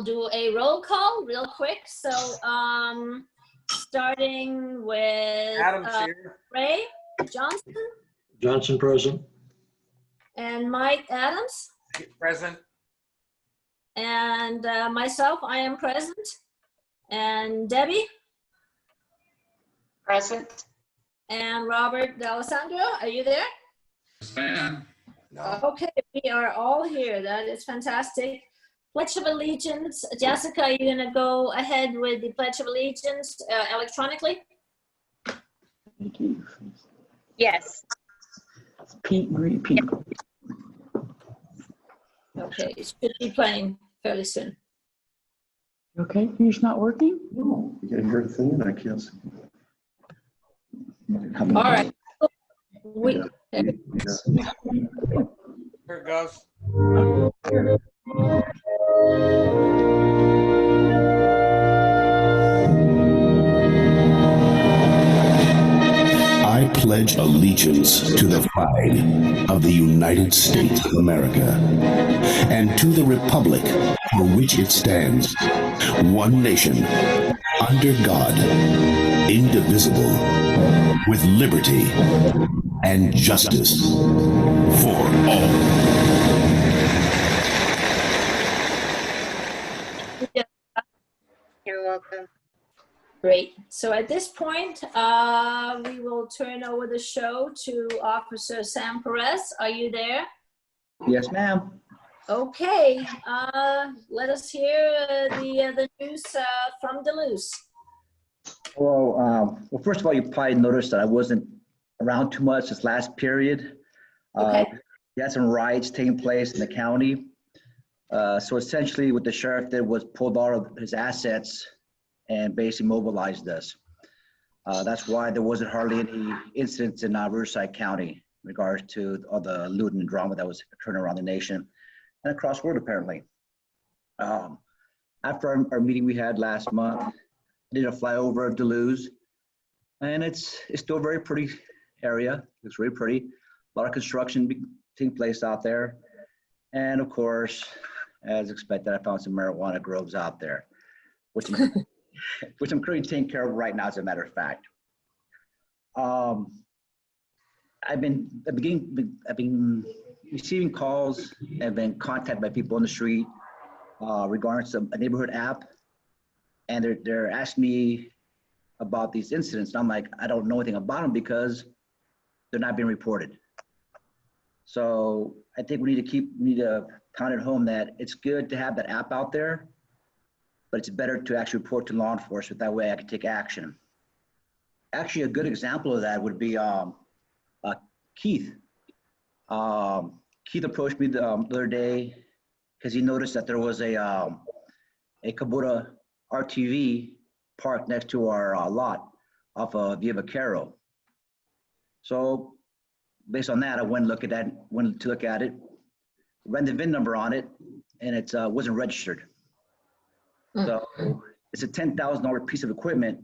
do a roll call real quick. So starting with Adam's here. Ray Johnson Johnson present. and Mike Adams Present. and myself, I am present. And Debbie Present. and Robert D'Alessandro, are you there? Yes, ma'am. No. Okay, we are all here. That is fantastic. Pledge of Allegiance. Jessica, are you going to go ahead with the Pledge of Allegiance electronically? Thank you. Yes. Pete, repeat. Okay, it should be playing fairly soon. Okay, yours not working? No, you can hear a thing and I can't see. All right. We, Here it goes. I pledge allegiance to the flag of the United States of America and to the republic for which it stands, one nation, under God, indivisible, with liberty and justice for all. You're welcome. great. So at this point, we will turn over the show to Officer Sam Perez. Are you there? Yes, ma'am. Okay. Let us hear the news from Duluth. Well, first of all, you probably noticed that I wasn't around too much this last period. Okay. We had some riots taking place in the county. So essentially what the sheriff did was pulled all of his assets and basically mobilized us. That's why there wasn't hardly any incidents in Riverside County in regards to all the looting and drama that was occurring around the nation and across the world, apparently. After our meeting we had last month, I did a flyover of Duluth, and it's still a very pretty area. It's really pretty. A lot of construction taking place out there. And of course, as expected, I found some marijuana groves out there, which I'm currently taking care of right now, as a matter of fact. I've been receiving calls and been contacted by people on the street regarding a neighborhood app, and they're asking me about these incidents. And I'm like, I don't know anything about them because they're not being reported. So I think we need to pound it home that it's good to have that app out there, but it's better to actually report to law enforcement. That way I can take action. Actually, a good example of that would be Keith. Keith approached me the other day because he noticed that there was a Kubota RTV parked next to our lot off of Via Vaquero. So based on that, I went to look at it, ran the VIN number on it, and it wasn't registered. So it's a $10,000 piece of equipment,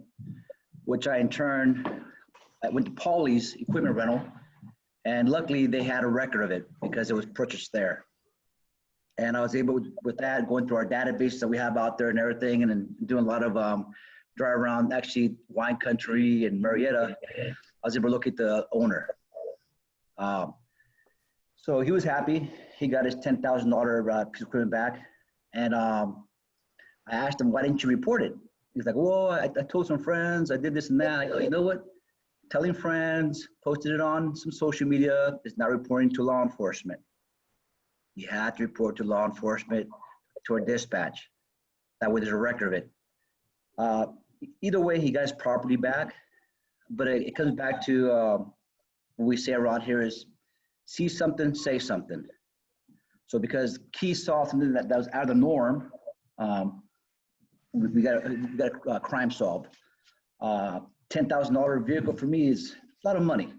which I went to Paulie's equipment rental, and luckily they had a record of it because it was purchased there. And I was able, with that, going through our database that we have out there and everything, and then doing a lot of drive around, actually wine country and Marietta, I was able to locate the owner. So he was happy. He got his $10,000 piece of equipment back. And I asked him, why didn't you report it? He's like, well, I told some friends, I did this and that. I go, you know what? Telling friends, posted it on some social media, is not reporting to law enforcement. You have to report to law enforcement, to our dispatch. That way there's a record of it. Either way, he got his property back, but it comes back to what we say around here is, see something, say something. So because Keith saw something that was out of the norm, we got a crime solved. $10,000 vehicle for me is a lot of money.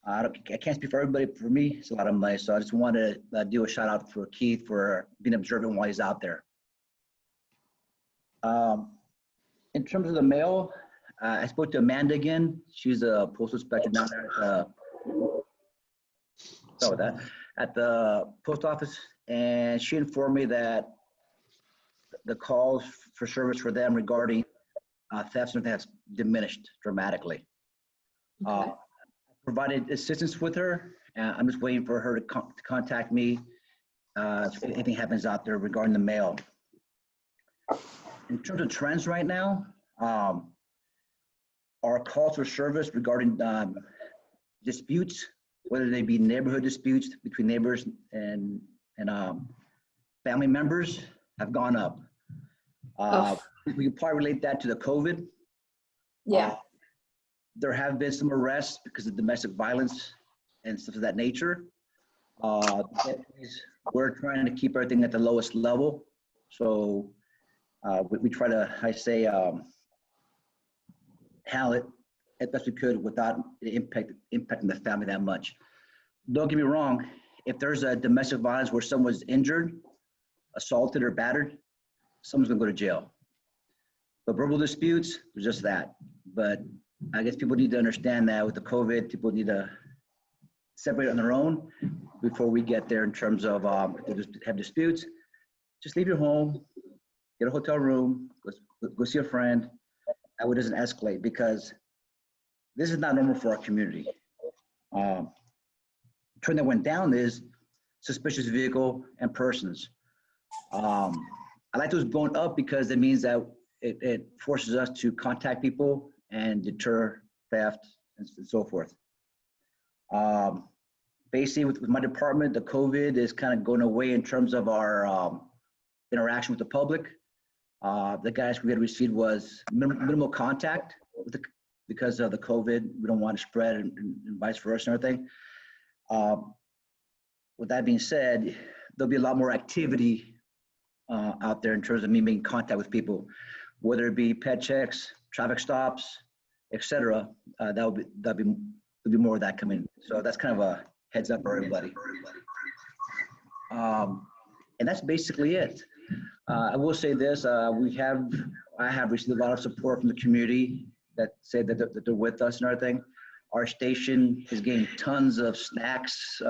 I can't speak for everybody, but for me, it's a lot of money. So I just wanted to do a shout out for Keith for being observant while he's out there. In terms of the mail, I spoke to Amanda again. She's a postal inspector down there at the post office, and she informed me that the calls for service for them regarding thefts and that's diminished dramatically. Okay. Provided assistance with her. I'm just waiting for her to contact me if anything happens out there regarding the mail. In terms of trends right now, our calls for service regarding disputes, whether they be neighborhood disputes between neighbors and family members, have gone up. We can probably relate that to the COVID. Yeah. There have been some arrests because of domestic violence and stuff of that nature. We're trying to keep everything at the lowest level. So we try to, handle it as best we could without impacting the family that much. Don't get me wrong, if there's a domestic violence where someone's injured, assaulted or battered, someone's gonna go to jail. But verbal disputes, there's just that. But I guess people need to understand that with the COVID, people need to separate on their own before we get there in terms of if they just have disputes, just leave your home, get a hotel room, go see a friend. That way it doesn't escalate, because this is not normal for our community. Trend that went down is suspicious vehicle and persons. I like those going up because it means that it forces us to contact people and deter theft and so forth. Basically, with my department, the COVID is kind of going away in terms of our interaction with the public. The guidance we had received was minimal contact because of the COVID. We don't want to spread and vice versa and everything. With that being said, there'll be a lot more activity out there in terms of me making contact with people, whether it be pet checks, traffic stops, etc. There'll be more of that coming. So that's kind of a heads up for everybody. And that's basically it. I will say this: I have received a lot of support from the community that say that they're with us and everything. Our station is getting tons of snacks,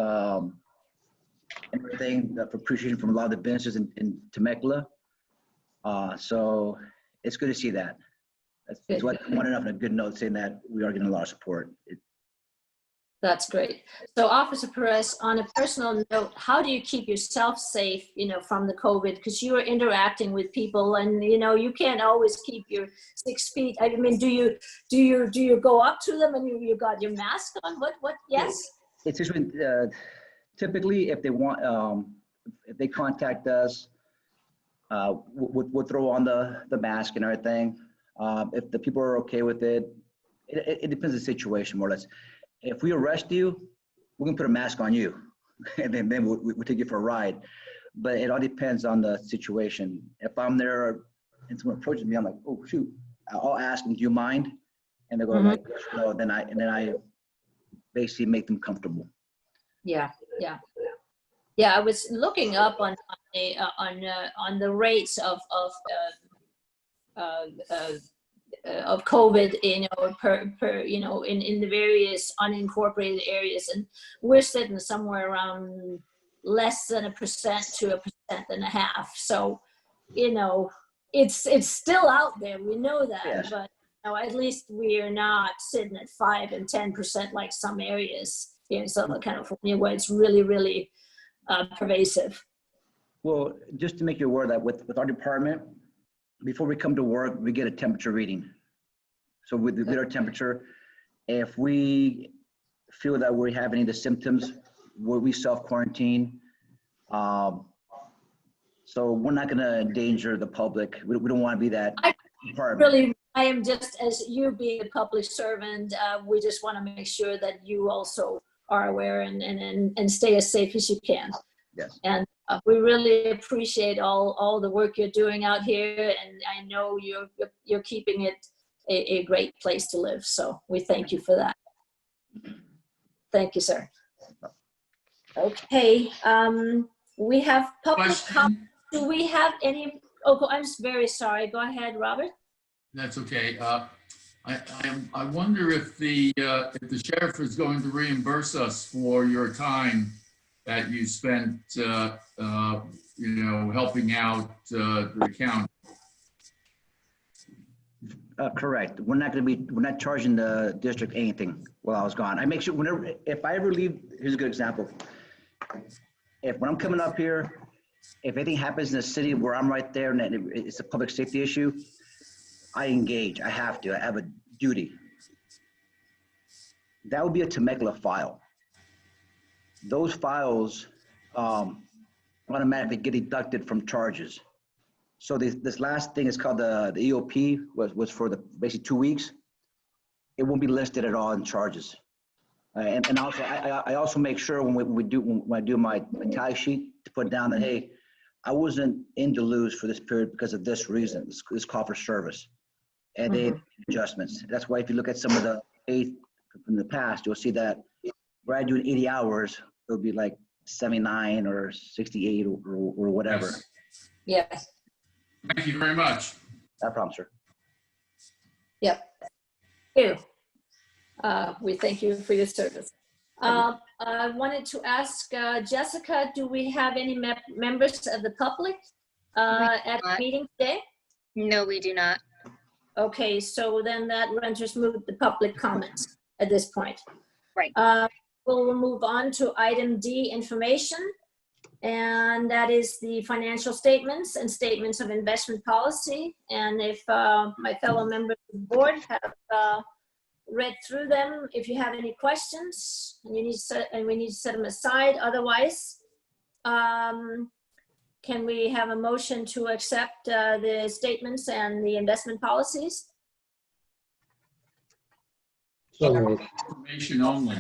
everything for appreciation from a lot of the businesses in Temecula. So it's good to see that. That's what I wanted off on a good note, saying that we are getting a lot of support. That's great. So Officer Perez, on a personal note, how do you keep yourself safe, from the COVID? Because you are interacting with people, and you can't always keep your 6 feet. I mean, do you go up to them and you got your mask on? What? Yes. It's just typically if they want, if they contact us, we'll throw on the mask and everything. If the people are okay with it, it depends on the situation more or less. If we arrest you, we're gonna put a mask on you, and then we'll take you for a ride. But it all depends on the situation. If I'm there and someone approaches me, I'm like, oh shoot, I'll ask them, do you mind? And they go like, no. Then I basically make them comfortable. Yeah. I was looking up on the rates of COVID, in the various unincorporated areas, and we're sitting somewhere around less than 1% to 1.5%. So, it's still out there. We know that, Yes. But at least we are not sitting at 5 and 10% like some areas here in Southern California, where it's really, really pervasive. Well, just to make you aware that with our department, before we come to work, we get a temperature reading. So we get our temperature. If we feel that we have any of the symptoms, we self-quarantine. So we're not gonna endanger the public. We don't wanna be that department. I am just, as you being a public servant, we just want to make sure that you also are aware and stay as safe as you can. Yes. And we really appreciate all the work you're doing out here, and I know you're keeping it a great place to live. So we thank you for that. Thank you, sir. Okay, we have public Question. comment. Do we have any? Oh, I'm very sorry. Go ahead, Robert. That's okay. I wonder if the sheriff is going to reimburse us for your time that you spent, helping out the county. Correct. We're not charging the district anything while I was gone. I make sure if I ever leave, here's a good example. When I'm coming up here, if anything happens in the city where I'm right there and it's a public safety issue, I engage. I have to. I have a duty. That would be a Temecula file. Those files automatically get deducted from charges. So this last thing is called the EOP was for basically 2 weeks. It won't be listed at all in charges. And also I also make sure when I do my tally sheet to put down that, hey, I wasn't in Duluth for this period because of this reason. This call for service, and they adjustments. That's why if you look at some of the eight from the past, you'll see that where I do 80 hours, it'll be like 79 or 68 or whatever. Yes. Yes. Thank you very much. No problem, sir. Yep. Thank you. We thank you for your service. I wanted to ask Jessica, do we have any members of the public at the meeting today? No, we do not. Okay, so then that renders moot the public comments at this point. Right. We'll move on to item D, information. And that is the financial statements and statements of investment policy. And if my fellow members of the board have read through them, if you have any questions, and we need to set them aside. Otherwise, can we have a motion to accept the statements and the investment policies? So moved. Information only.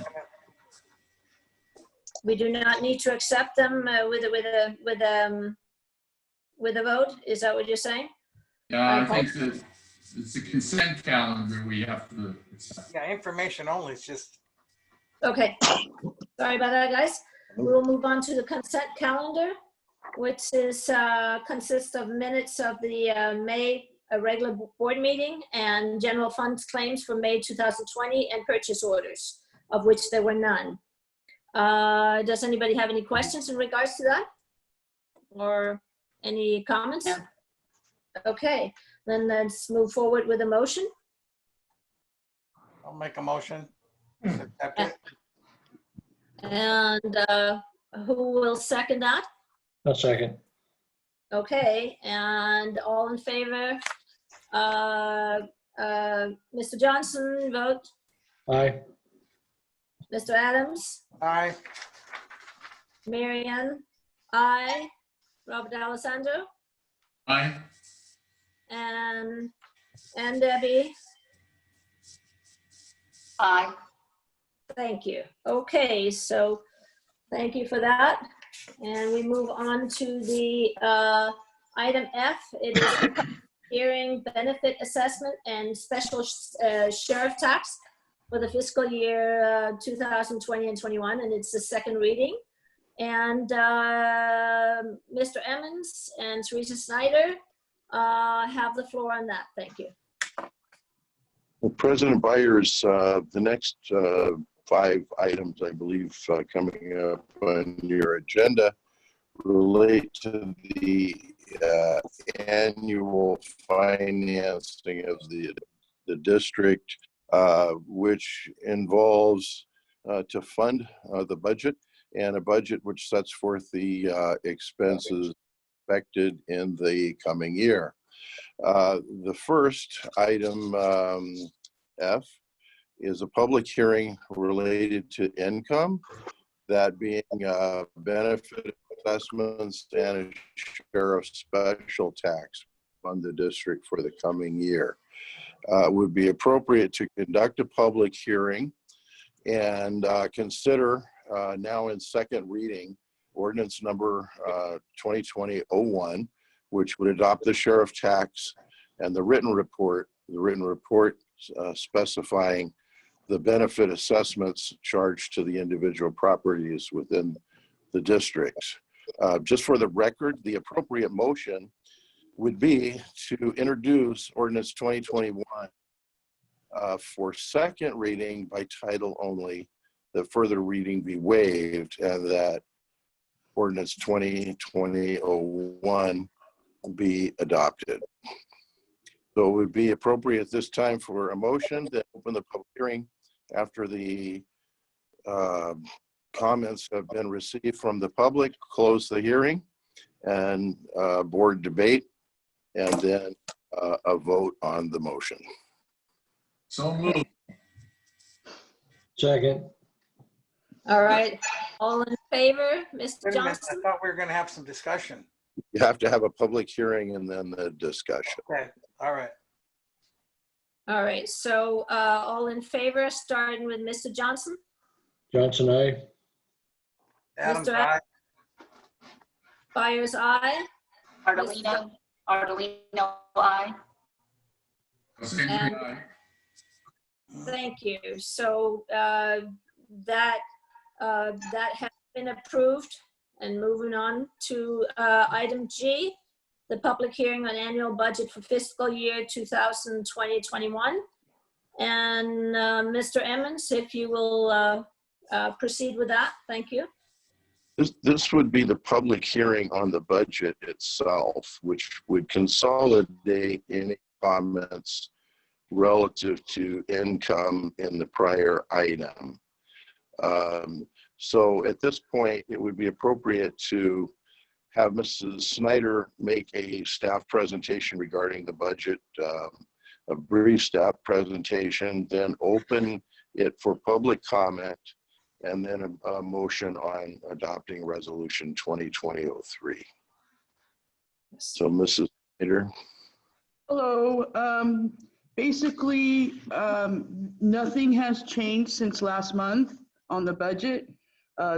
We do not need to accept them with a vote. Is that what you're saying? I think that it's a consent calendar we have to accept. Yeah, information only. It's just, Okay. Sorry about that, guys. We'll move on to the consent calendar, which is consists of minutes of the May regular board meeting and general funds claims for May 2020 and purchase orders, of which there were none. Does anybody have any questions in regards to that? Or any comments? No. Okay, then let's move forward with a motion. I'll make a motion. Accept it. And who will second that? A second. Okay, and all in favor? Mr. Johnson, vote. Aye. Mr. Adams? Aye. Marianne? Aye. Robert Alessandro? Aye. And Debbie? Aye. Thank you. Okay, so thank you for that. And we move on to the item F. It is hearing benefit assessment and special sheriff tax for the fiscal year 2020 and 21, and it's the second reading. And Mr. Emmons and Teresa Snyder have the floor on that. Thank you. Well, President Byers, the next 5 items, I believe, coming up on your agenda relate to the annual financing of the district, which involves to fund the budget, and a budget which sets forth the expenses expected in the coming year. The first item, F, is a public hearing related to income, that being benefit assessments and a share of special tax on the district for the coming year. Would be appropriate to conduct a public hearing and consider now in second reading ordinance number 2020-01, which would adopt the sheriff tax and the written report specifying the benefit assessments charged to the individual properties within the district. Just for the record, the appropriate motion would be to introduce ordinance 2021 for second reading by title only, that further reading be waived, and that ordinance 2020-01 be adopted. So it would be appropriate at this time for a motion to open the public hearing after the comments have been received from the public, close the hearing and board debate, and then a vote on the motion. So moved. Second. All right, all in favor, Mr. Wait a minute, I Johnson? thought we were gonna have some discussion. You have to have a public hearing and then the discussion. Okay, all right. All right, so all in favor, starting with Mr. Johnson? Johnson, aye. Adams, Mr. aye. Byers, aye. Ardolino, aye. St. Clair, aye. Thank you. So that has been approved. And moving on to item G, the public hearing on annual budget for fiscal year 2020-21. And Mr. Emmons, if you will proceed with that, thank you. This would be the public hearing on the budget itself, which would consolidate any comments relative to income in the prior item. So at this point, it would be appropriate to have Mrs. Snyder make a staff presentation regarding the budget, a brief staff presentation, then open it for public comment, and then a motion on adopting resolution 2020-03. So Mrs. Snyder. Hello. Basically, nothing has changed since last month on the budget.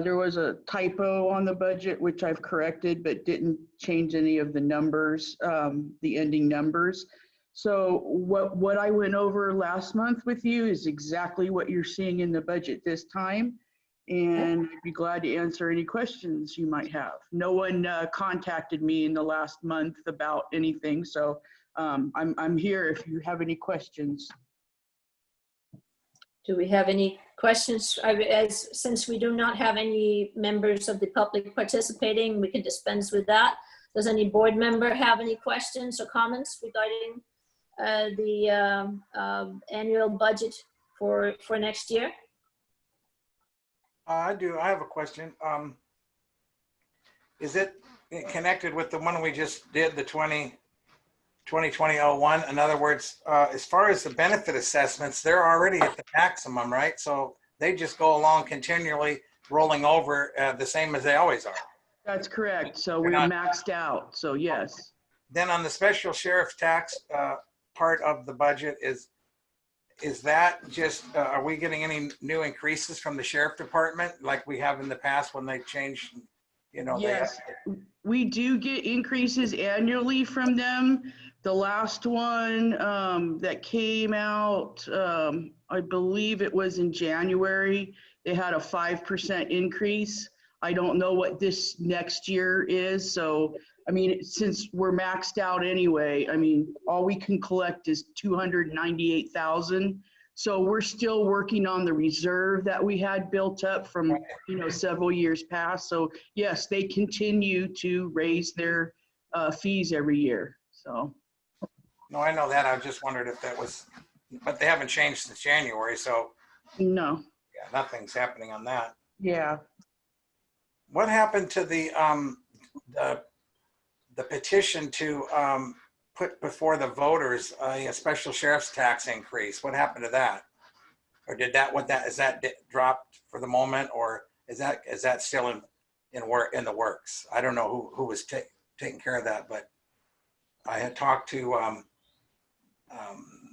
There was a typo on the budget, which I've corrected, but didn't change any of the numbers, the ending numbers. So what I went over last month with you is exactly what you're seeing in the budget this time. And I'd be glad to answer any questions you might have. No one contacted me in the last month about anything, so I'm here if you have any questions. Do we have any questions? Since we do not have any members of the public participating, we can dispense with that. Does any board member have any questions or comments regarding the annual budget for next year? I do. I have a question. Is it connected with the one we just did, the 2020-01? In other words, as far as the benefit assessments, they're already at the maximum, right? So they just go along continually rolling over the same as they always are. That's correct. So They're we're not- maxed out. So yes. Then on the special sheriff's tax part of the budget, is that just, are we getting any new increases from the sheriff department like we have in the past when they changed, you know? Yes, we do get increases annually from them. The last one that came out, I believe it was in January, they had a 5% increase. I don't know what this next year is. So, I mean, since we're maxed out anyway, I mean, all we can collect is $298,000. So we're still working on the reserve that we had built up from, you know, several years past. So yes, they continue to raise their fees every year. So. No, I know that. I just wondered if that was, but they haven't changed since January. So No. yeah, nothing's happening on that. Yeah. What happened to the petition to put before the voters a special sheriff's tax increase? What happened to that? Or did that, is that dropped for the moment, or is that still in the works? I don't know who was taking care of that, but I had talked to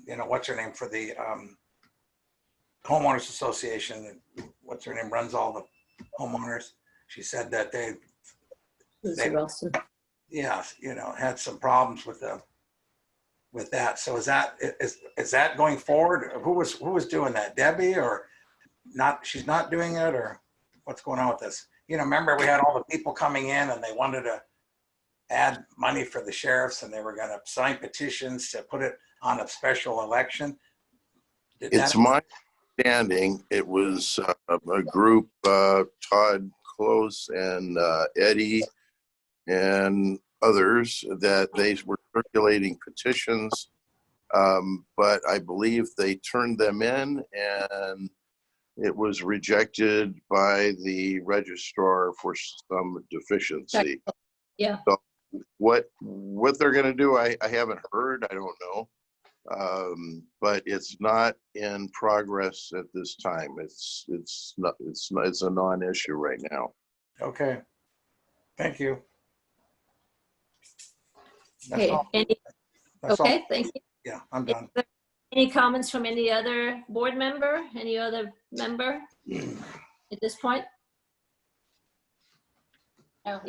you know, what's her name for the homeowners association. What's her name runs all the homeowners. She said that Lucy Ralston. yeah, you know, had some problems with that. So is that going forward? Who was doing that? Debbie, or not? She's not doing it, or what's going on with this? You know, remember we had all the people coming in and they wanted to add money for the sheriffs and they were going to sign petitions to put it on a special election. It's my understanding it was a group, Todd Close and Eddie and others that they were circulating petitions, but I believe they turned them in and it was rejected by the registrar for some deficiency. Yeah. So what they're going to do, I haven't heard. I don't know. But it's not in progress at this time. It's a non-issue right now. Okay. Thank you. That's Okay, all. That's okay, all. thank you. Yeah, I'm done. Any comments from any other board member, any other member at this point? No.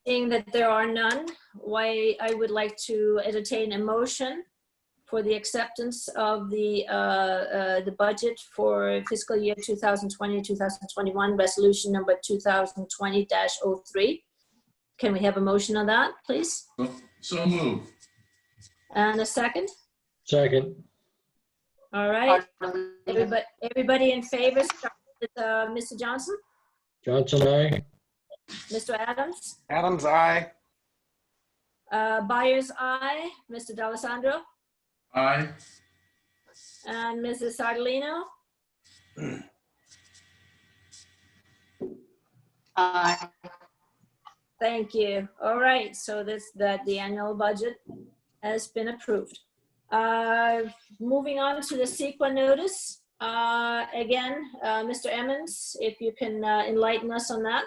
Seeing that there are none, why I would like to entertain a motion for the acceptance of the budget for fiscal year 2020-2021, resolution number 2020-03. Can we have a motion on that, please? So move. And a second? Second. All right, Ardolino. everybody in favor, start with Mr. Johnson, Johnson, aye. Mr. Adams, Adams, aye. Byers, aye, Mr. D'Alessandro, Aye. and Mrs. Ardolino. Aye. Thank you. All right, so the annual budget has been approved. Moving on to the CEQA notice. Again, Mr. Emmons, if you can enlighten us on that.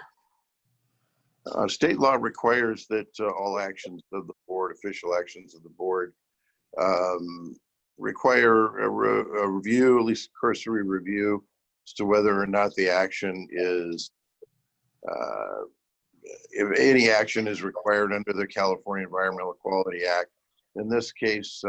State law requires that all actions of the board, official actions of the board, require a review, at least a cursory review, as to whether or not the action is, if any action is required under the California Environmental Quality Act. In this case,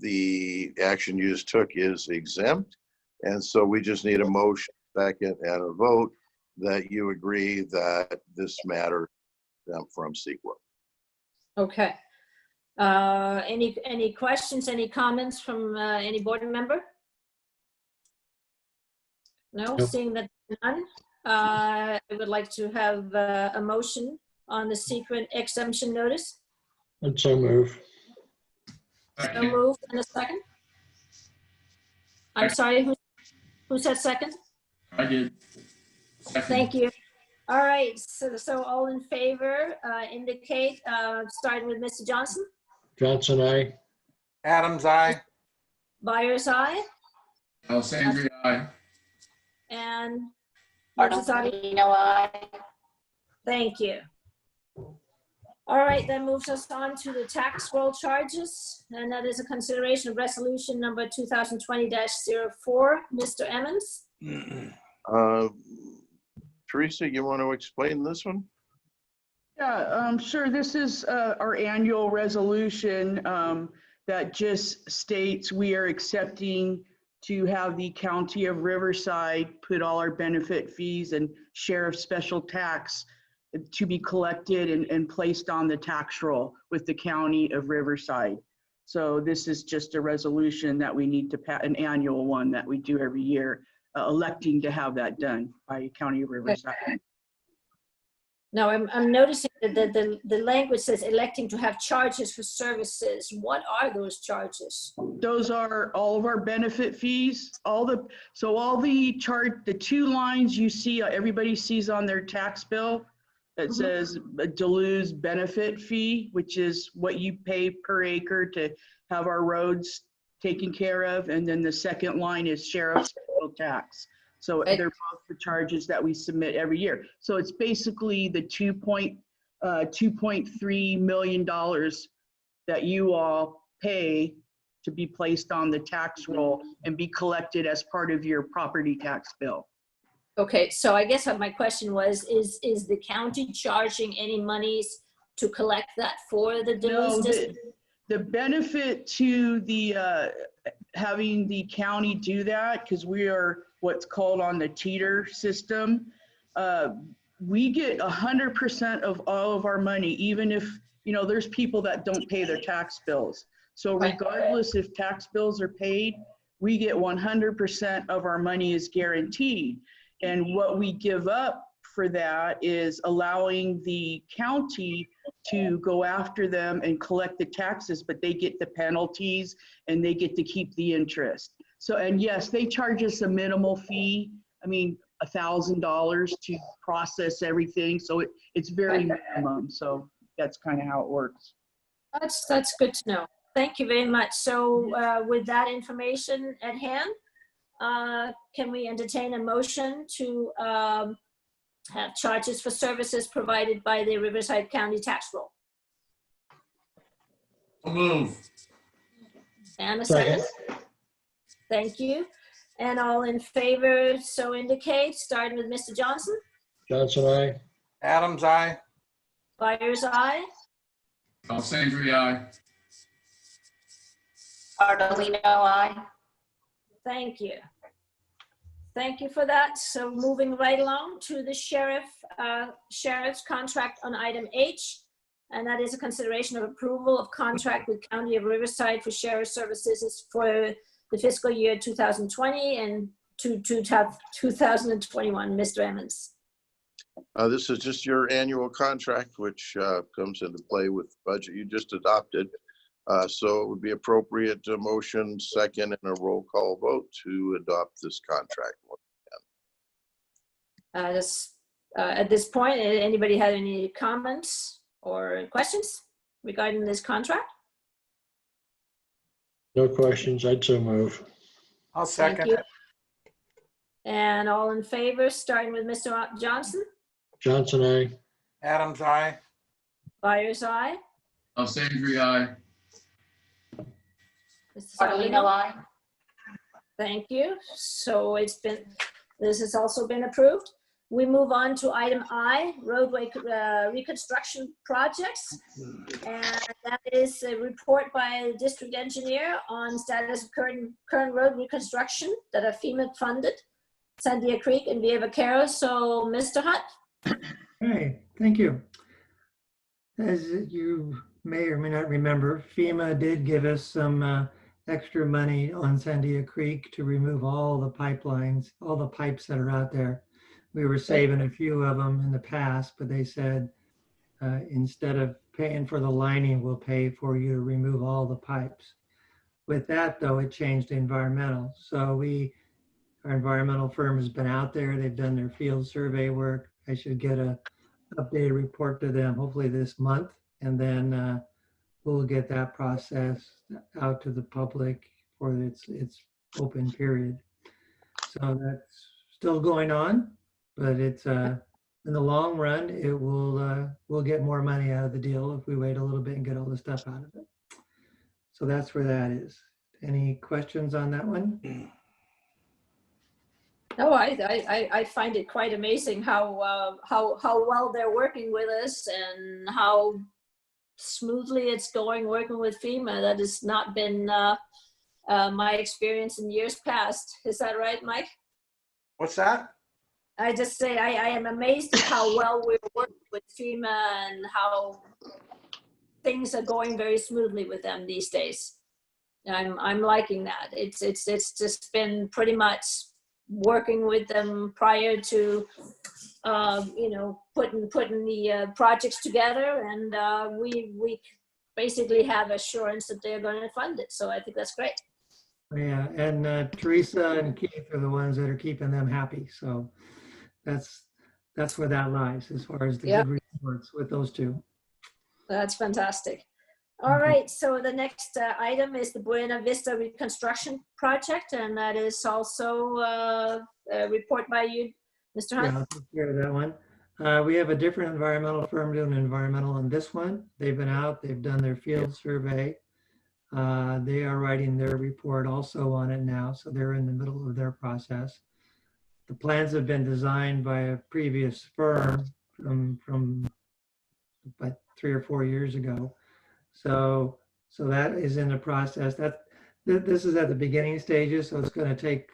the action you just took is exempt. And so we just need a motion, second, and a vote that you agree that this matter from CEQA. Okay. Any questions, any comments from any board member? No, No. seeing that none, I would like to have a motion on the secret exemption notice. And so move. So moved, and a second? I'm sorry, who said second? I did. Second. Thank you. All right, so all in favor indicate, starting with Mr. Johnson, Johnson, aye. Adams, aye. Byers, aye, Alessandri, aye. and Mrs. Ardolino. Ardolino, aye. Thank you. All right, that moves us on to the tax roll charges, and that is a consideration of resolution number 2020-04. Mr. Emmons? Teresa, you want to explain this one? Yeah, sure. This is our annual resolution that just states we are accepting to have the County of Riverside put all our benefit fees and share of special tax to be collected and placed on the tax roll with the County of Riverside. So this is just a resolution that we need to pass, an annual one that we do every year, electing to have that done by County of Riverside. Now, I'm noticing that the language says electing to have charges for services. What are those charges? Those are all of our benefit fees, the two lines you see, everybody sees on their tax bill that says a Duluth's benefit fee, which is what you pay per acre to have our roads taken care of. And then the second line is sheriff's special tax. So Right. they're both the charges that we submit every year. So it's basically the $2.3 million that you all pay to be placed on the tax roll and be collected as part of your property tax bill. Okay, so I guess my question was, is the county charging any monies to collect that for the No, Duluth district? the benefit to the having the county do that, because we are what's called on the teeter system, we get 100% of all of our money, even if, there's people that don't pay their tax bills. So Right. regardless if tax bills are paid, we get 100% of our money is guaranteed. And what we give up for that is allowing the county to go after them and collect the taxes, but they get the penalties and they get to keep the interest. So, and yes, they charge us a minimal fee. I mean, $1,000 to process everything. So it's very minimum. So that's kind of how it works. That's good to know. Thank you very much. So with that information at hand, can we entertain a motion to have charges for services provided by the Riverside County tax roll? So move. And a second? Second. Thank you. And all in favor, so indicate, starting with Mr. Johnson. Johnson, aye. Adams, aye. Byers, aye. Alessandri, aye. Cardinal, aye. Thank you. Thank you for that. So moving right along to the sheriff's contract on item H, and that is a consideration of approval of contract with County of Riverside for sheriff services for the fiscal year 2020 and to 2021. Mr. Emmons. This is just your annual contract, which comes into play with the budget you just adopted. So it would be appropriate to motion second and a roll call vote to adopt this contract. At this point, anybody have any comments or questions regarding this contract? No questions. I'd so move. I'll Thank second you. it. And all in favor, starting with Mr. Johnson. Johnson, aye. Adams, aye. Byers, aye. Alessandri, aye. Mr. Cardinal, Salino? aye. Thank you. So this has also been approved. We move on to item I, roadway reconstruction projects. And that is a report by the district engineer on status of current road reconstruction that are FEMA funded, Sandia Creek and Via Vaquero. So Mr. Hunt. Hey, thank you. As you may or may not remember, FEMA did give us some extra money on Sandia Creek to remove all the pipelines, all the pipes that are out there. We were saving a few of them in the past, but they said instead of paying for the lining, we'll pay for you to remove all the pipes. With that, though, it changed environmental. So our environmental firm has been out there. They've done their field survey work. I should get an updated report to them hopefully this month, and then we'll get that process out to the public for its open period. So that's still going on, but it's in the long run, it will we'll get more money out of the deal if we wait a little bit and get all the stuff out of it. So that's where that is. Any questions on that one? No, I find it quite amazing how well they're working with us and how smoothly it's going working with FEMA. That has not been my experience in years past. Is that right, Mike? What's that? I just say I am amazed at how well we're working with FEMA and how things are going very smoothly with them these days. I'm liking that. It's just been pretty much working with them prior to putting the projects together, and we basically have assurance that they're going to fund it. So I think that's great. Yeah, and Teresa and Keith are the ones that are keeping them happy. So that's where that lies as far as the Yep. good reports with those two. That's fantastic. All right, so the next item is the Buena Vista reconstruction project, and that is also a report by you, Mr. Hunt. Yeah, I'll take care of that one. We have a different environmental firm doing environmental on this one. They've been out, they've done their field survey. They are writing their report also on it now, so they're in the middle of their process. The plans have been designed by a previous firm from about 3 or 4 years ago. So that is in the process. This is at the beginning stages, so it's going to take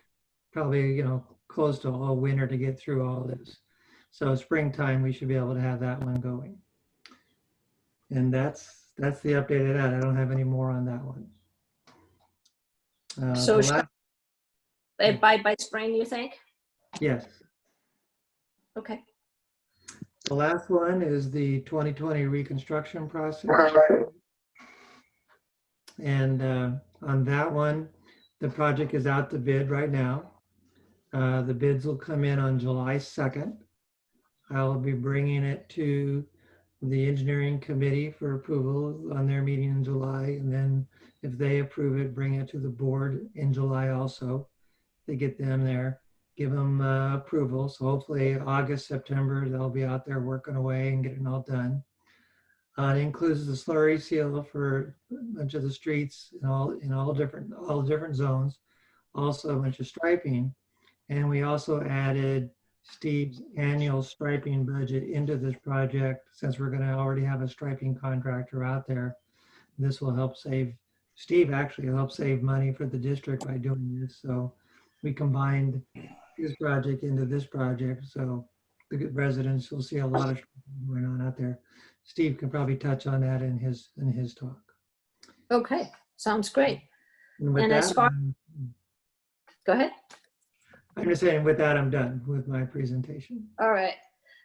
probably close to all winter to get through all this. So springtime we should be able to have that one going. And that's the update of that. I don't have any more on that one. So by spring, you think? Yes. Okay. The last one is the 2020 reconstruction process. And on that one, the project is out to bid right now. The bids will come in on July 2nd. I'll be bringing it to the engineering committee for approval on their meeting in July. And then if they approve it, bring it to the board in July also. They get them there, give them approval. So hopefully August, September, they'll be out there working away and getting it all done. It includes the slurry seal for a bunch of the streets in all different zones. Also a bunch of striping. And we also added Steve's annual striping budget into this project since we're going to already have a striping contractor out there. This will help save, Steve actually helped save money for the district by doing this. So we combined his project into this project. So the residents will see a lot of going on out there. Steve can probably touch on that in his talk. Okay, sounds great. with And as that, far- Go ahead. I'm just saying with that, I'm done with my presentation. All right.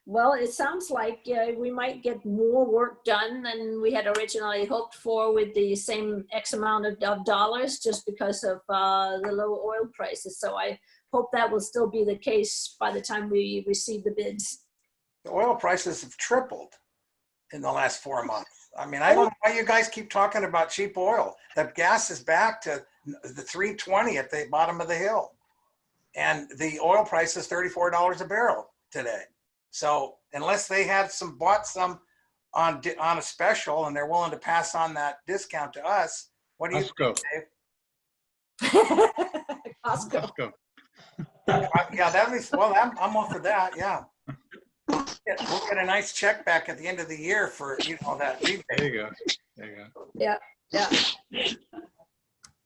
Well, it sounds like we might get more work done than we had originally hoped for with the same X amount of dollars just because of the low oil prices. So I hope that will still be the case by the time we receive the bids. The oil prices have tripled in the last 4 months. I mean, I don't know why you guys keep talking about cheap oil. The gas is back to the 320 at the bottom of the hill. And the oil price is $34 a barrel today. So unless they had bought some on a special and they're willing to pass on that discount to us, what do you think, Dave? Costco. Yeah, that'd be, well, I'm all for that, yeah. We'll get a nice check back at the end of the year for, that rebate. There you go. There you go. Yeah.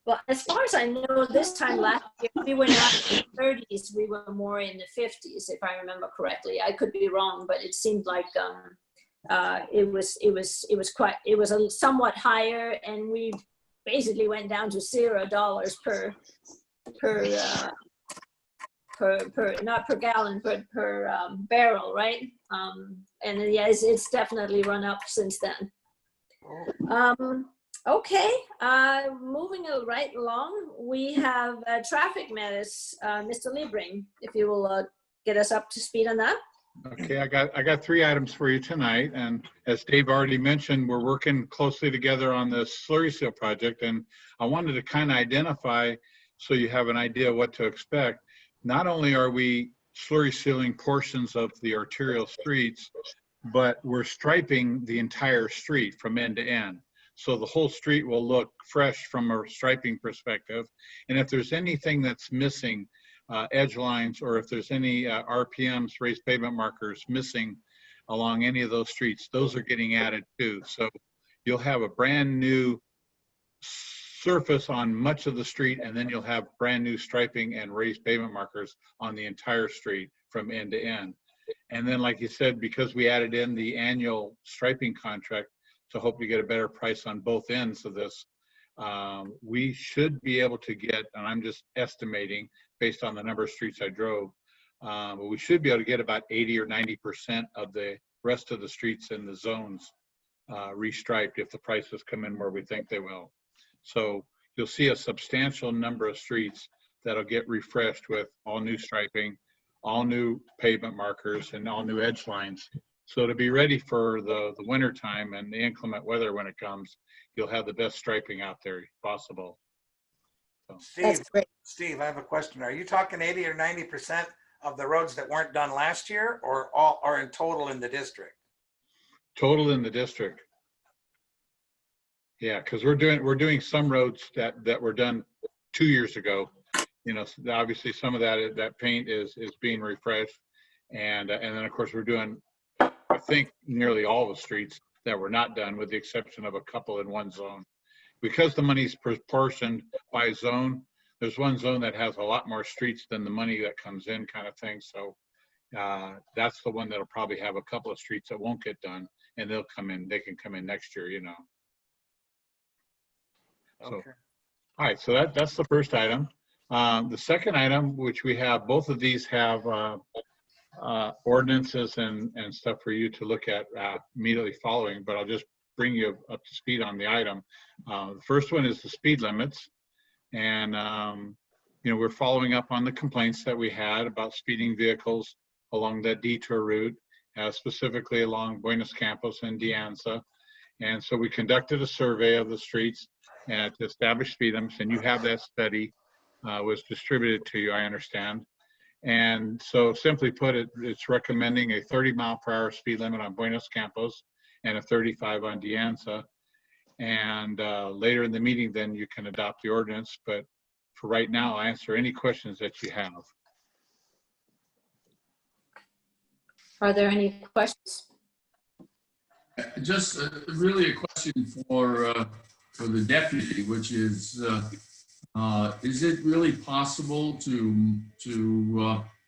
Well, as far as I know, this time last year, we were not in the 30s, we were more in the 50s, if I remember correctly. I could be wrong, but it seemed like it was a somewhat higher, and we basically went down to $0 per not per gallon, but per barrel, right? And yes, it's definitely run up since then. Okay, moving right along, we have traffic matters. Mr. Liebring, if you will get us up to speed on that. Okay, I got 3 items for you tonight, and as Dave already mentioned, we're working closely together on the slurry seal project, and I wanted to kind of identify so you have an idea what to expect. Not only are we slurry sealing portions of the arterial streets, but we're striping the entire street from end to end. So the whole street will look fresh from a striping perspective. And if there's anything that's missing, edge lines, or if there's any RPMs, raised pavement markers missing along any of those streets, those are getting added too. So you'll have a brand new surface on much of the street, and then you'll have brand new striping and raised pavement markers on the entire street from end to end. And then, like you said, because we added in the annual striping contract to hope to get a better price on both ends of this, we should be able to get, and I'm just estimating based on the number of streets I drove, but we should be able to get about 80 or 90% of the rest of the streets in the zones restriped if the prices come in where we think they will. So you'll see a substantial number of streets that'll get refreshed with all new striping, all new pavement markers, and all new edge lines. So to be ready for the winter time and the inclement weather when it comes, you'll have the best striping out there possible. So. Steve, I have a question. Are you talking 80 or 90% of the roads that weren't done last year, or all are in total in the district? Total in the district. Yeah, because we're doing some roads that were done 2 years ago. Obviously some of that paint is being refreshed, and then of course we're doing, I think, nearly all the streets that were not done, with the exception of a couple in one zone. Because the money's proportioned by zone, there's one zone that has a lot more streets than the money that comes in, kind of thing. So that's the one that'll probably have a couple of streets that won't get done, and they can come in next year, So, Okay. all right, so that's the first item. The second item, which we have, both of these have ordinances and stuff for you to look at immediately following, but I'll just bring you up to speed on the item. The first one is the speed limits. And, we're following up on the complaints that we had about speeding vehicles along that detour route, specifically along Buenos Campos and De Anza. And so we conducted a survey of the streets to establish speed limits, and you have that study was distributed to you, I understand. And so simply put, it's recommending a 30-mile-per-hour speed limit on Buenos Campos and a 35 on De Anza. And later in the meeting, then you can adopt the ordinance. But for right now, I'll answer any questions that you have. Are there any questions? Just really a question for the deputy, which is it really possible to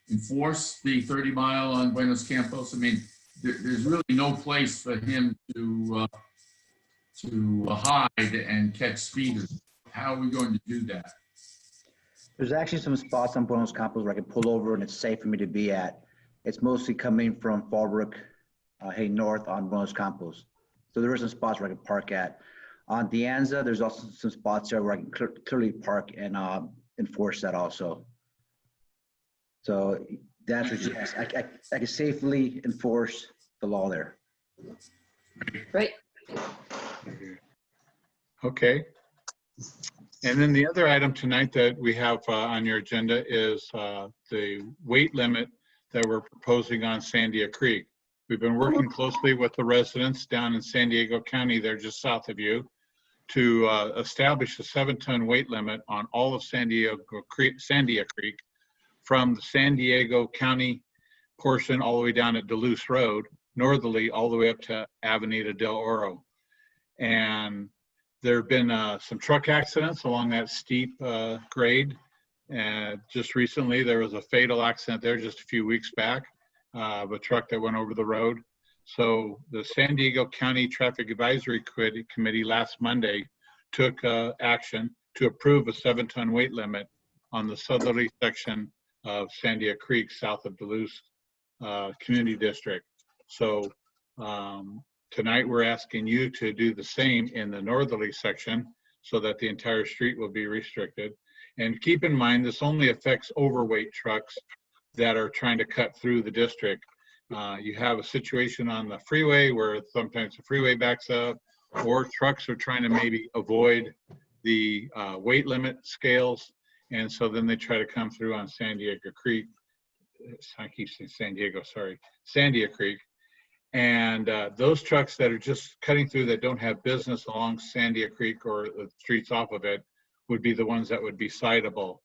enforce the 30-mile on Buenos Campos? I mean, there's really no place for him to hide and catch speeders. How are we going to do that? There's actually some spots on Buenos Campos where I can pull over and it's safe for me to be at. It's mostly coming from Fallbrook, heading north on Buenos Campos. So there are some spots where I can park at. On De Anza, there's also some spots there where I can clearly park and enforce that also. So the answer is yes, I can safely enforce the law there. Great. Okay. And then the other item tonight that we have on your agenda is the weight limit that we're proposing on Sandia Creek. We've been working closely with the residents down in San Diego County, they're just south of you, to establish a 7-ton weight limit on all of Sandia Creek from the San Diego County portion all the way down at Duluth Road, northerly all the way up to Avenida del Oro. And there have been some truck accidents along that steep grade. Just recently, there was a fatal accident there just a few weeks back of a truck that went over the road. So the San Diego County Traffic Advisory Committee last Monday took action to approve a 7-ton weight limit on the southerly section of Sandia Creek south of Duluth Community District. So tonight we're asking you to do the same in the northerly section so that the entire street will be restricted. And keep in mind, this only affects overweight trucks that are trying to cut through the district. You have a situation on the freeway where sometimes the freeway backs up, or trucks are trying to maybe avoid the weight limit scales. And so then they try to come through on San Diego Creek. I keep saying San Diego, sorry, Sandia Creek. And those trucks that are just cutting through that don't have business along Sandia Creek or the streets off of it would be the ones that would be citable.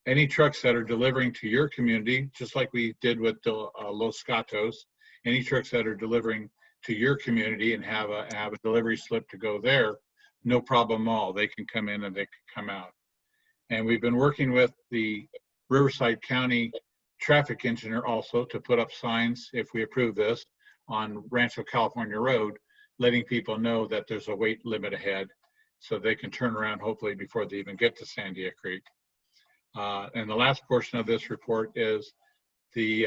Any trucks that are delivering to your community, just like we did with Los Gatos, any trucks that are delivering to your community and have a delivery slip to go there, no problem at all. They can come in and they can come out. And we've been working with the Riverside County traffic engineer also to put up signs, if we approve this, on Rancho California Road, letting people know that there's a weight limit ahead so they can turn around hopefully before they even get to Sandia Creek. And the last portion of this report is the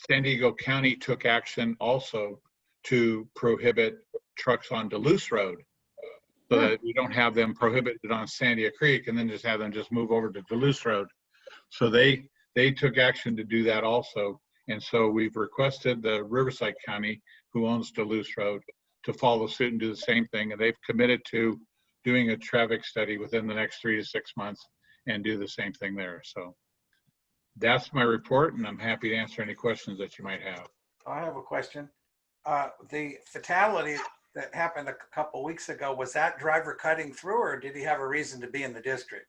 San Diego County took action also to prohibit trucks on Duluth Road so that we don't have them prohibited on Sandia Creek and then just have them just move over to Duluth Road. So they took action to do that also. And so we've requested the Riverside County, who owns Duluth Road, to follow suit and do the same thing. And they've committed to doing a traffic study within the next 3 to 6 months and do the same thing there. So that's my report, and I'm happy to answer any questions that you might have. I have a question. The fatality that happened a couple weeks ago, was that driver cutting through, or did he have a reason to be in the district?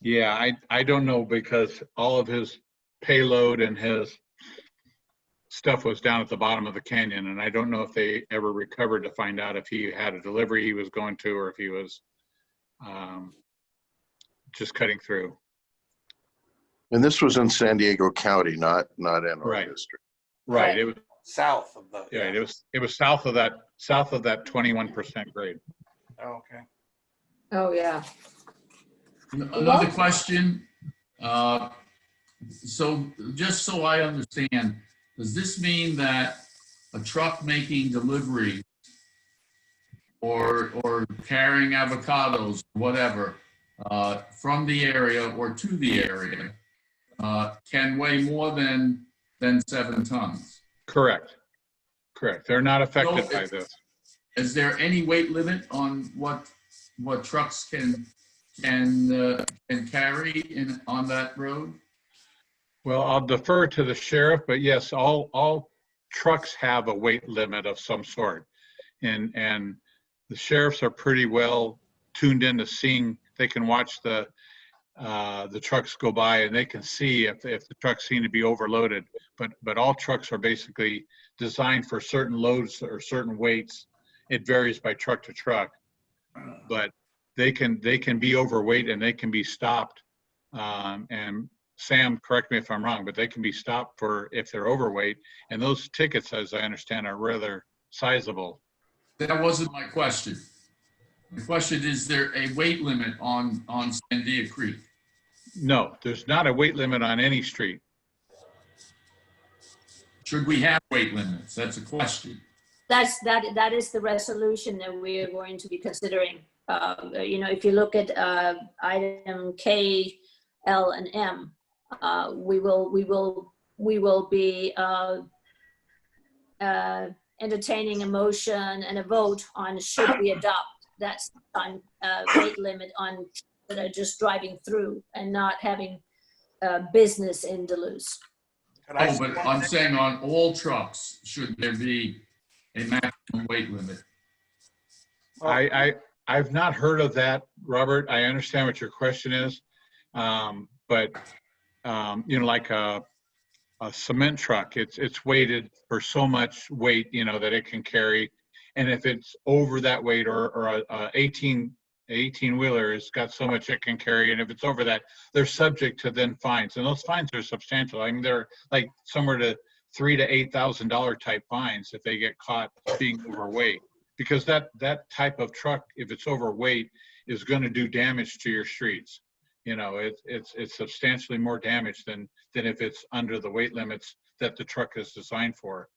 Yeah, I don't know, because all of his payload and his stuff was down at the bottom of the canyon, and I don't know if they ever recovered to find out if he had a delivery he was going to or if he was just cutting through. And this was in San Diego County, not in our Right. district. Right. It was South of the. yeah. It was south of that 21% grade. Oh, okay. Oh, yeah. Another question. So just so I understand, does this mean that a truck making delivery or carrying avocados, whatever, from the area or to the area, can weigh more than 7 tons? Correct. Correct. They're not affected So by this. Is there any weight limit on what trucks can carry on that road? Well, I'll defer to the sheriff, but yes, all trucks have a weight limit of some sort. And the sheriffs are pretty well tuned into seeing, they can watch the trucks go by and they can see if the trucks seem to be overloaded. But all trucks are basically designed for certain loads or certain weights. It varies by truck to truck, but they can be overweight and they can be stopped. And Sam, correct me if I'm wrong, but they can be stopped for if they're overweight. And those tickets, as I understand, are rather sizable. That wasn't my question. The question is there a weight limit on Sandia Creek? No, there's not a weight limit on any street. Should we have weight limits? That's a question. That is the resolution that we are going to be considering. If you look at item K, L, and M, we will be entertaining a motion and a vote on should we adopt that weight limit on that are just driving through and not having business in Duluth. Oh, but I'm saying on all trucks, should there be a maximum weight limit? I've not heard of that, Robert. I understand what your question is. But like a cement truck, it's weighted for so much weight, that it can carry. And if it's over that weight or a 18-wheeler has got so much it can carry, and if it's over that, they're subject to then fines. And those fines are substantial. I mean, they're like somewhere to $3,000 to $8,000 type fines if they get caught being overweight. Because that type of truck, if it's overweight, is going to do damage to your streets. It's substantially more damage than if it's under the weight limits that the truck is designed for.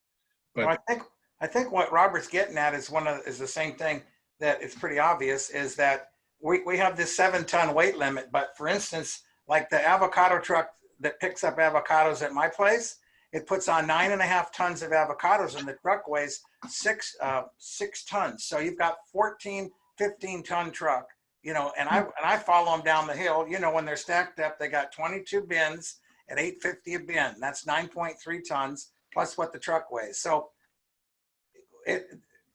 But well, I think what Robert's getting at is the same thing that it's pretty obvious is that we have this 7-ton weight limit. But for instance, like the avocado truck that picks up avocados at my place, it puts on 9.5 tons of avocados and the truck weighs 6 tons. So you've got 14, 15-ton truck, and I follow them down the hill. When they're stacked up, they got 22 bins at $8.50 a bin. That's 9.3 tons plus what the truck weighs. So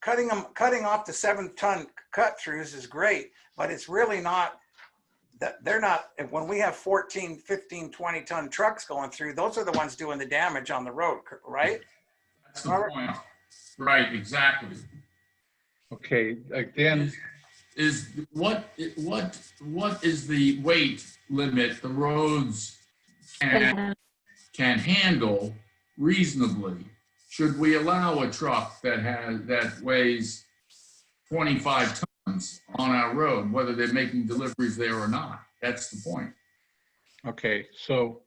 cutting off the 7-ton cut throughs is great, but it's really not. They're not, when we have 14, 15, 20-ton trucks going through, those are the ones doing the damage on the road, right? That's the point. Right, exactly. okay, again, Is what is the weight limit the roads can handle reasonably? Should we allow a truck that weighs 25 tons on our road, whether they're making deliveries there or not? That's the point. okay, so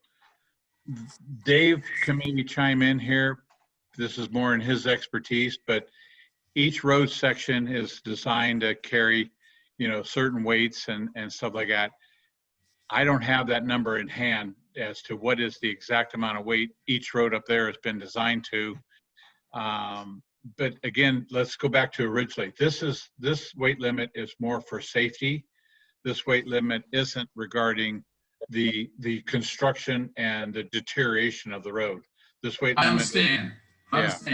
Dave can maybe chime in here. This is more in his expertise, but each road section is designed to carry, certain weights and stuff like that. I don't have that number in hand as to what is the exact amount of weight each road up there has been designed to. But again, let's go back to originally. This weight limit is more for safety. This weight limit isn't regarding the construction and the deterioration of the road. This weight limit. I understand.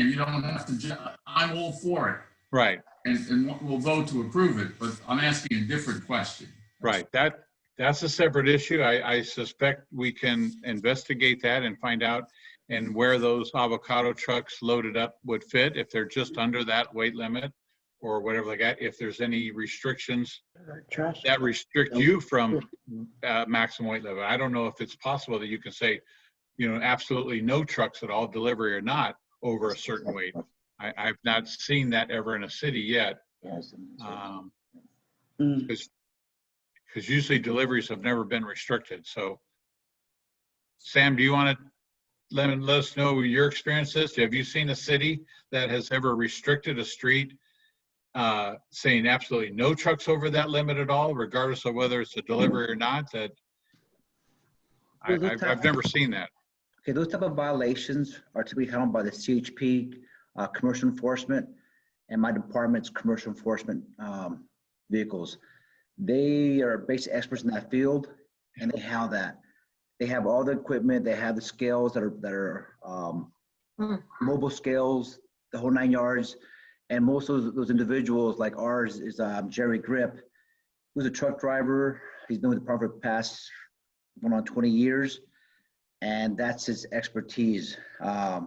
You don't have to. I'm all for it. Right. And we'll vote to approve it, but I'm asking a different question. Right. That's a separate issue. I suspect we can investigate that and find out and where those avocado trucks loaded up would fit, if they're just under that weight limit or whatever like that, if there's any restrictions that restrict you from maximum weight limit. I don't know if it's possible that you can say, absolutely no trucks at all, delivery or not, over a certain weight. I've not seen that ever in a city yet. Because usually deliveries have never been restricted. So Sam, do you want to let us know your experiences? Have you seen a city that has ever restricted a street, saying absolutely no trucks over that limit at all, regardless of whether it's a delivery or not? That I've never seen that. Okay, those type of violations are to be handled by the CHP, commercial enforcement, and my department's commercial enforcement vehicles. They are basic experts in that field, and they have that. They have all the equipment. They have the scales that are mobile scales, the whole 9 yards. And most of those individuals, like ours, is Jerry Grip, who's a truck driver. He's been with the department for the past 20 years, and that's his expertise. I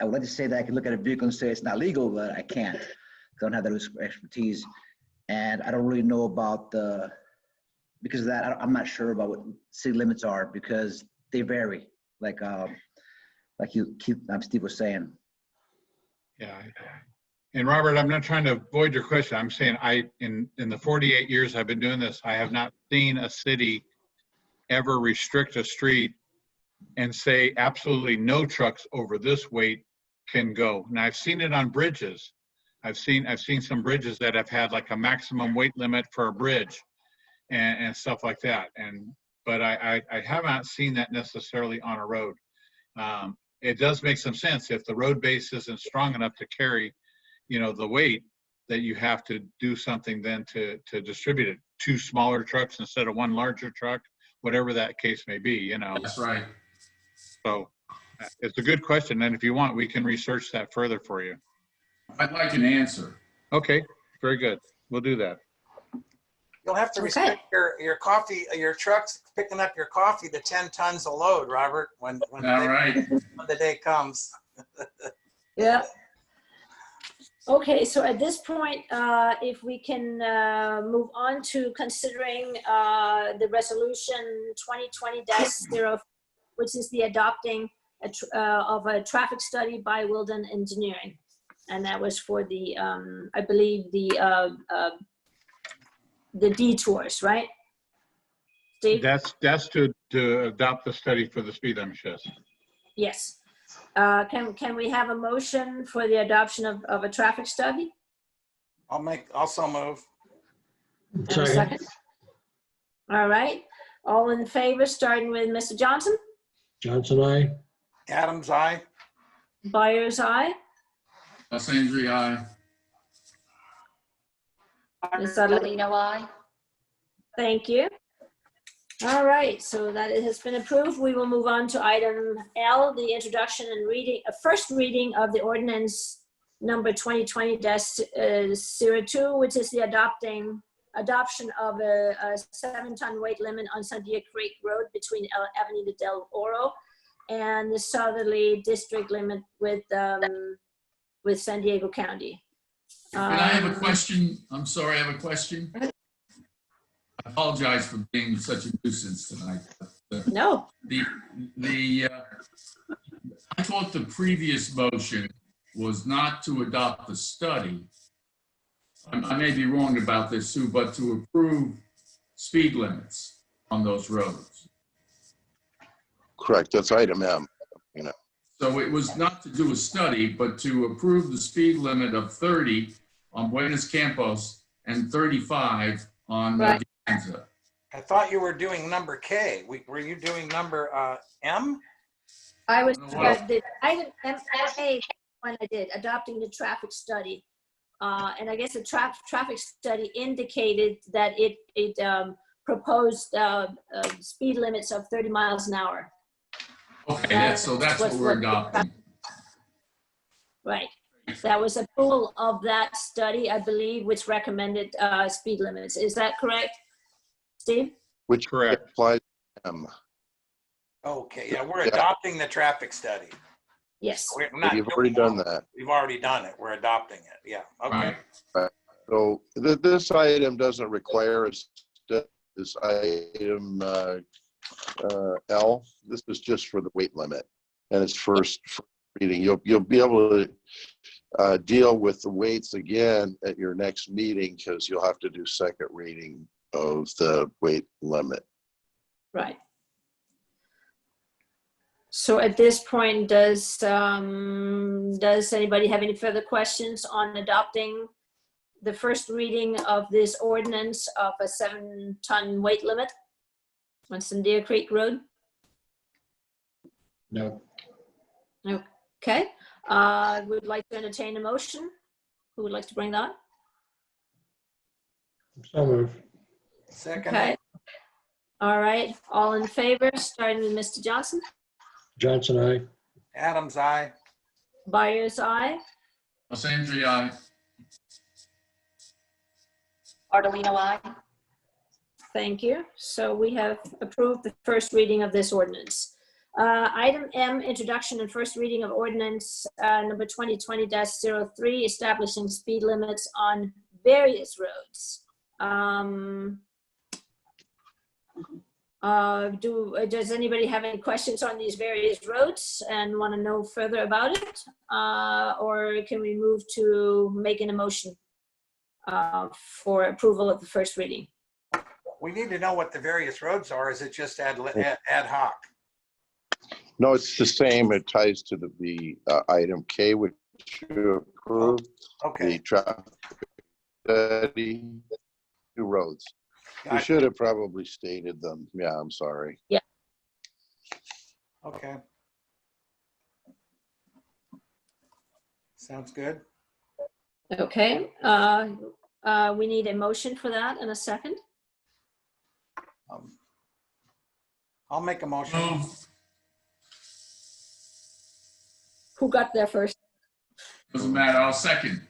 would like to say that I can look at a vehicle and say it's not legal, but I can't. I don't have that expertise, and I don't really know about because of that. I'm not sure about what city limits are because they vary. Like Steve was saying. Yeah. And Robert, I'm not trying to avoid your question. I'm saying in the 48 years I've been doing this, I have not seen a city ever restrict a street and say absolutely no trucks over this weight can go. Now I've seen it on bridges. I've seen some bridges that have had like a maximum weight limit for a bridge and stuff like that. But I have not seen that necessarily on a road. It does make some sense if the road base isn't strong enough to carry, the weight, that you have to do something then to distribute it. 2 smaller trucks instead of 1 larger truck, whatever that case may be, That's right. So it's a good question. And if you want, we can research that further for you. I'd like an answer. Okay, very good. We'll do that. You'll have to restrict your coffee, your trucks picking up your coffee to 10 tons a load, Robert, when All right. the day comes. Yeah. Okay, so at this point, if we can move on to considering the resolution 2020-0, which is the adopting of a traffic study by Wilden Engineering. And that was for the, I believe, the detours, right? Steve? That's to adopt the study for the speed limit, yes. Yes. Can we have a motion for the adoption of a traffic study? I'll so move. And a second? All right. All in favor, starting with Mr. Johnson? Johnson, aye. Adams, aye. Byers, aye. Alessandri, aye. Ms. Dudley? Catalino, aye. Thank you. All right, so that it has been approved. We will move on to item L, the introduction and first reading of the ordinance number 2020-02, which is the adoption of a 7-ton weight limit on Sandia Creek Road between Avenida del Oro and the southerly district limit with San Diego County. Can I have a question? I'm sorry, I have a question. I apologize for being such a nuisance tonight. No. I thought the previous motion was not to adopt the study. I may be wrong about this, Sue, but to approve speed limits on those roads. Correct, that's item M, So it was not to do a study, but to approve the speed limit of 30 on Buenos Campos and 35 on Right. Dianza. I thought you were doing number K. Were you doing number M? I was, Well- the item MA, when I did, adopting the traffic study. And I guess the traffic study indicated that it proposed speed limits of 30 miles an hour. Okay, that's what we're adopting. Right. That was approval of that study, I believe, which recommended speed limits. Is that correct, Steve? which Correct. applies to M. Okay, yeah, we're adopting the traffic study. Yes. We're not You've already doing done that. We've already done it. We're adopting it. Yeah, okay. Right. So this item doesn't require a stu- this item L. This is just for the weight limit, and it's first reading. You'll be able to deal with the weights again at your next meeting because you'll have to do second reading of the weight limit. Right. So at this point, does anybody have any further questions on adopting the first reading of this ordinance of a 7-ton weight limit on Sandia Creek Road? No. Okay, would like to entertain a motion. Who would like to bring that? So move. Second. Okay. All right, all in favor, starting with Mr. Johnson. Johnson, aye. Adams, aye. Byers, aye. Alessandri, aye. Ardalino, I. Thank you. So we have approved the first reading of this ordinance. Item M, introduction and first reading of ordinance number 2020-03, establishing speed limits on various roads. Does anybody have any questions on these various roads and want to know further about it? Or can we move to making a motion for approval of the first reading? We need to know what the various roads are. Is it just ad hoc? No, it's the same. It ties to the item K, which you approved, the Okay. traffic study, 2 roads. We Gotcha. should have probably stated them. Yeah, I'm sorry. Okay. Sounds good. Okay, we need a motion for that and a second. I'll make a motion. Move. Who got there first? Doesn't matter. I'll second.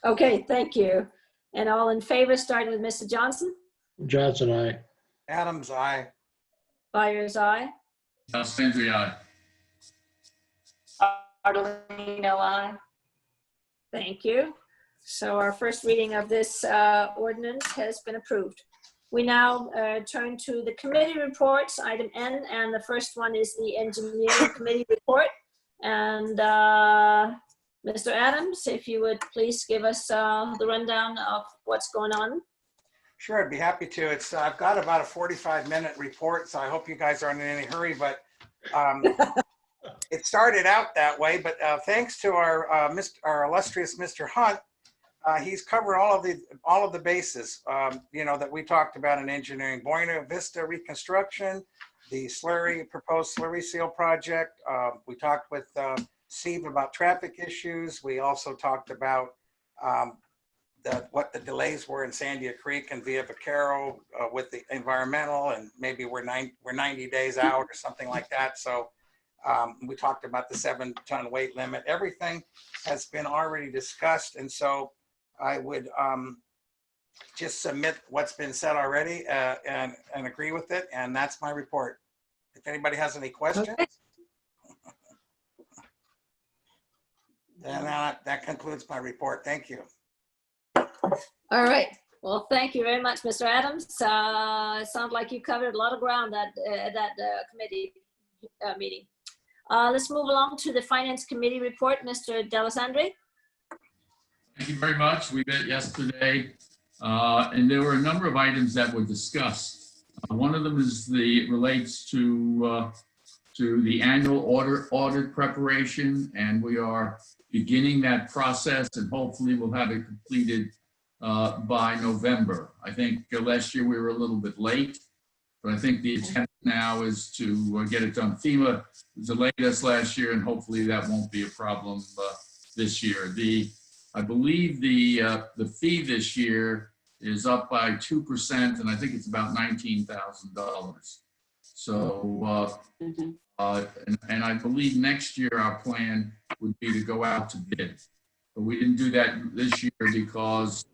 Okay, thank you. And all in favor, starting with Mr. Johnson? Johnson, aye. Adams, aye. Byers, aye. Alessandri, aye. Ardalino, I. Thank you. So our first reading of this ordinance has been approved. We now turn to the committee reports, item N, and the first one is the engineering committee report. And Mr. Adams, if you would please give us the rundown of what's going on. Sure, I'd be happy to. I've got about a 45-minute report, so I hope you guys aren't in any hurry, but it started out that way. But thanks to our illustrious Mr. Hunt, he's covered all of the bases, that we talked about in engineering. Buena Vista reconstruction, the proposed slurry seal project. We talked with Steve about traffic issues. We also talked about what the delays were in Sandia Creek and Via Vaquero with the environmental, and maybe we're 90 days out or something like that. So we talked about the 7-ton weight limit. Everything has been already discussed, and so I would just submit what's been said already and agree with it, and that's my report. If anybody has any questions, Okay. then that concludes my report. Thank you. All right. Well, thank you very much, Mr. Adams. It sounds like you covered a lot of ground that committee meeting. Let's move along to the Finance Committee report, Mr. D'Alessandri. Thank you very much. We met yesterday, and there were a number of items that were discussed. One of them relates to the annual audit preparation, and we are beginning that process, and hopefully we'll have it completed by November. I think last year we were a little bit late, but I think the attempt now is to get it done. FEMA delayed us last year, and hopefully that won't be a problem this year. I believe the fee this year is up by 2%, and I think it's about $19,000. So, and I believe next year our plan would be to go out to bid, but we didn't do that this year because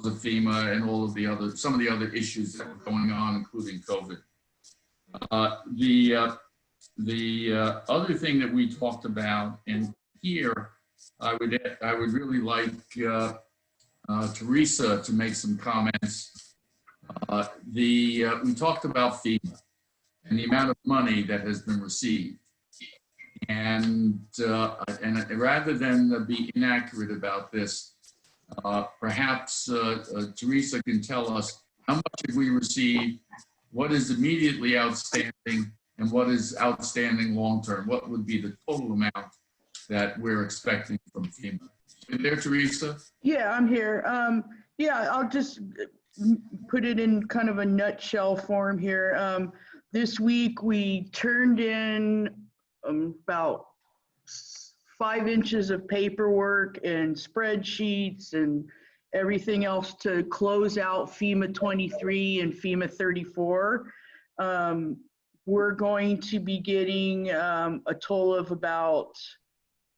of FEMA and all of some of the other issues that were going on, including COVID. The other thing that we talked about, and here I would really like Teresa to make some comments. We talked about FEMA and the amount of money that has been received, and rather than be inaccurate about this, perhaps Teresa can tell us how much have we received, what is immediately outstanding, and what is outstanding long-term? What would be the total amount that we're expecting from FEMA? You there, Teresa? Yeah, I'm here. Yeah, I'll just put it in kind of a nutshell form here. This week we turned in about 5 inches of paperwork and spreadsheets and everything else to close out FEMA 23 and FEMA 34. We're going to be getting a total of about,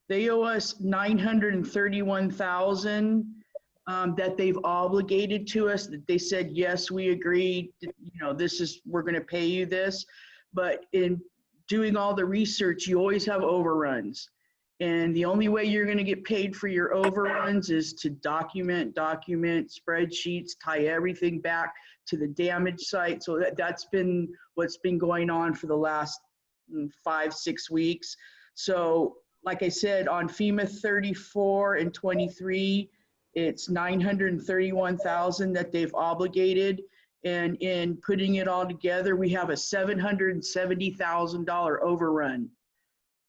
they owe us $931,000 that they've obligated to us. That they said, yes, we agreed, we're gonna pay you this. But in doing all the research, you always have overruns. And the only way you're gonna get paid for your overruns is to document spreadsheets, tie everything back to the damage site. So that's been what's been going on for the last 5-6 weeks. So like I said, on FEMA 34 and 23, it's $931,000 that they've obligated. And in putting it all together, we have a $770,000 overrun.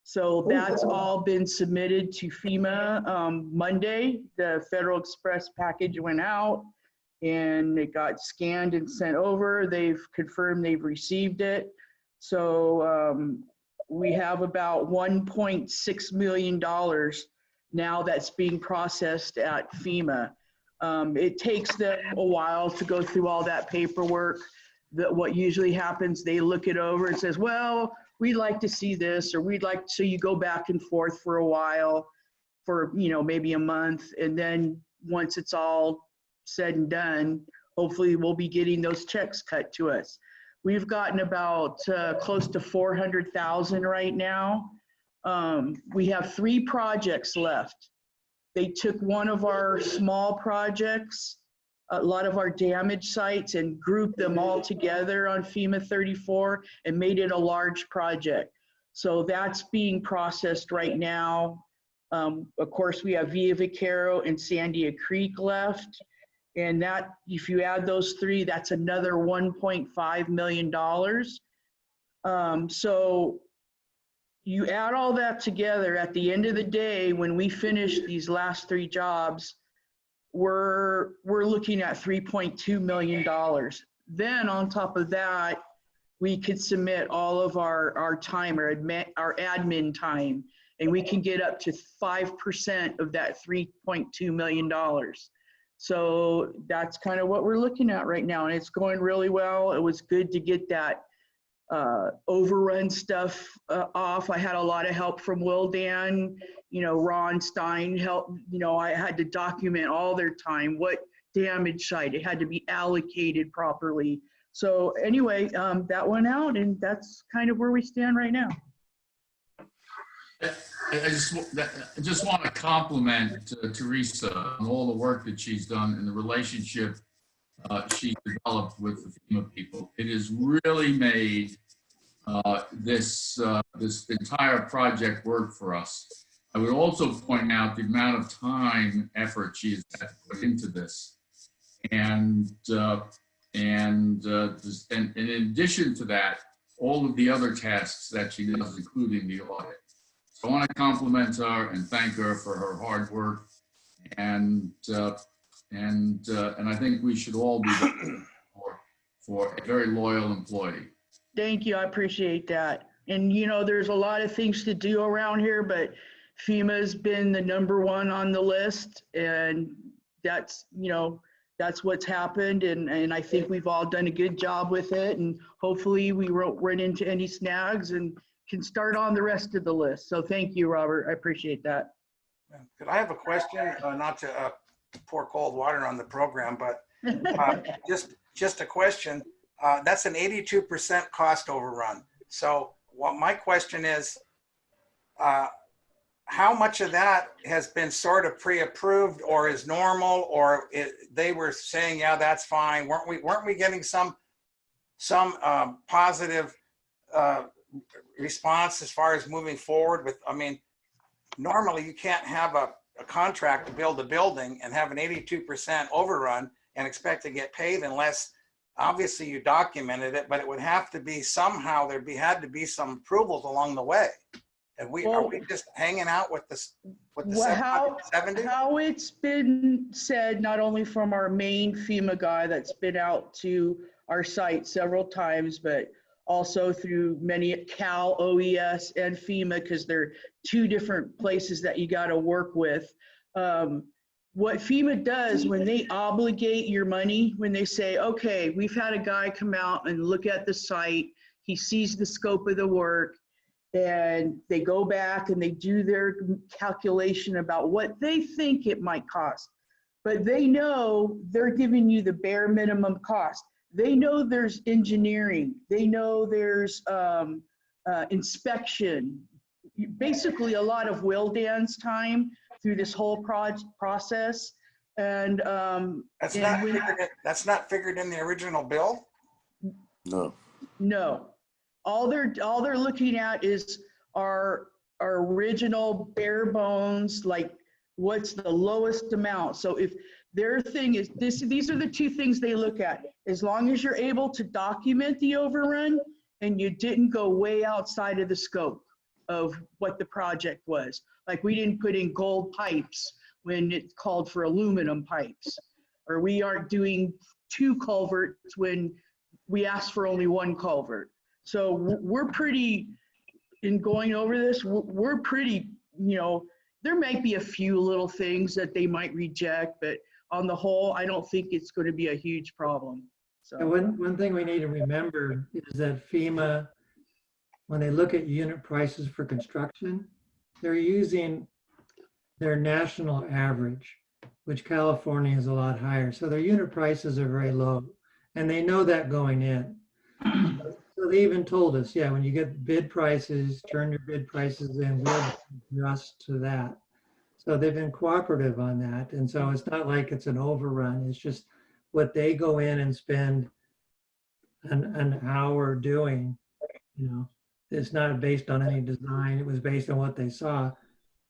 So that's all been submitted to FEMA Monday. The Federal Express package went out and it got scanned and sent over. They've confirmed they've received it. So we have about $1.6 million now that's being processed at FEMA. It takes them a while to go through all that paperwork. What usually happens, they look it over and says, well, we'd like to see this, or we'd like, so you go back and forth for a while, for maybe a month. And then once it's all said and done, hopefully we'll be getting those checks cut to us. We've gotten about close to 400,000 right now. We have 3 projects left. They took one of our small projects, a lot of our damage sites, and grouped them all together on FEMA 34 and made it a large project. So that's being processed right now. Of course, we have Villa Vaquero and Sandia Creek left. And that, if you add those 3, that's another $1.5 million. So you add all that together, at the end of the day, when we finish these last 3 jobs, we're looking at $3.2 million. Then on top of that, we could submit all of our time, our admin time, and we can get up to 5% of that $3.2 million. So that's kind of what we're looking at right now, and it's going really well. It was good to get that overrun stuff off. I had a lot of help from Wildan, Ron Stein helped. I had to document all their time, what damage site, it had to be allocated properly. So anyway, that went out, and that's kind of where we stand right now. I just want to compliment Teresa on all the work that she's done and the relationship she's developed with the FEMA people. It has really made this entire project work for us. I would also point out the amount of time and effort she has had to put into this, and in addition to that, all of the other tasks that she does, including the audit. So I want to compliment her and thank her for her hard work, and I think we should all be for a very loyal employee. Thank you, I appreciate that. And there's a lot of things to do around here, but FEMA's been the #1 on the list, and that's what's happened, and I think we've all done a good job with it, and hopefully we won't run into any snags and can start on the rest of the list. So thank you, Robert, I appreciate that. Could I have a question? Not to pour cold water on the program, but just a question. That's an 82% cost overrun. So what my question is, how much of that has been sort of pre-approved or is normal, or they were saying, yeah, that's fine? Weren't we getting some positive response as far as moving forward with? I mean, normally you can't have a contract to build a building and have an 82% overrun and expect to get paid unless obviously you documented it, but it would have to be somehow, had to be some approvals along the way. And are we just hanging out with this, with the Well, how 770? how it's been said, not only from our main FEMA guy that's been out to our site several times, but also through many Cal, OES, and FEMA, because they're two different places that you got to work with. What FEMA does when they obligate your money, when they say, okay, we've had a guy come out and look at the site, he sees the scope of the work, and they go back and they do their calculation about what they think it might cost. But they know they're giving you the bare minimum cost. They know there's engineering. They know there's inspection. Basically a lot of Willdan's time through this whole process. And That's not figured in the original bill? No. no. All they're looking at is our original bare bones, like what's the lowest amount. So if their thing is these are the two things they look at. As long as you're able to document the overrun and you didn't go way outside of the scope of what the project was. Like we didn't put in gold pipes when it called for aluminum pipes, or we aren't doing 2 culverts when we asked for only 1 culvert. So we're pretty, in going over this, we're pretty, there might be a few little things that they might reject, but on the whole, I don't think it's going to be a huge problem. So One thing we need to remember is that FEMA, when they look at unit prices for construction, they're using their national average, which California is a lot higher. So their unit prices are very low, and they know that going in. So they even told us, yeah, when you get bid prices, turn your bid prices in, we'll adjust to that. So they've been cooperative on that. And so it's not like it's an overrun. It's just what they go in and spend an hour doing, it's not based on any design. It was based on what they saw.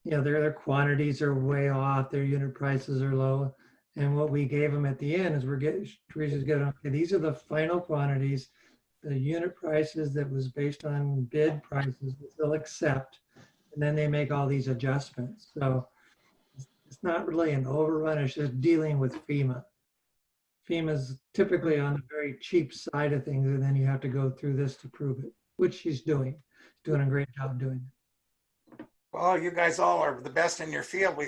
Their quantities are way off. Their unit prices are low. And what we gave them at the end is Teresa's getting, okay, these are the final quantities. The unit prices that was based on bid prices they'll accept, and then they make all these adjustments. So it's not really an overrun, it's just dealing with FEMA. FEMA's typically on the very cheap side of things, and then you have to go through this to prove it, which she's doing a great job doing it. Well, you guys all are the best in your field.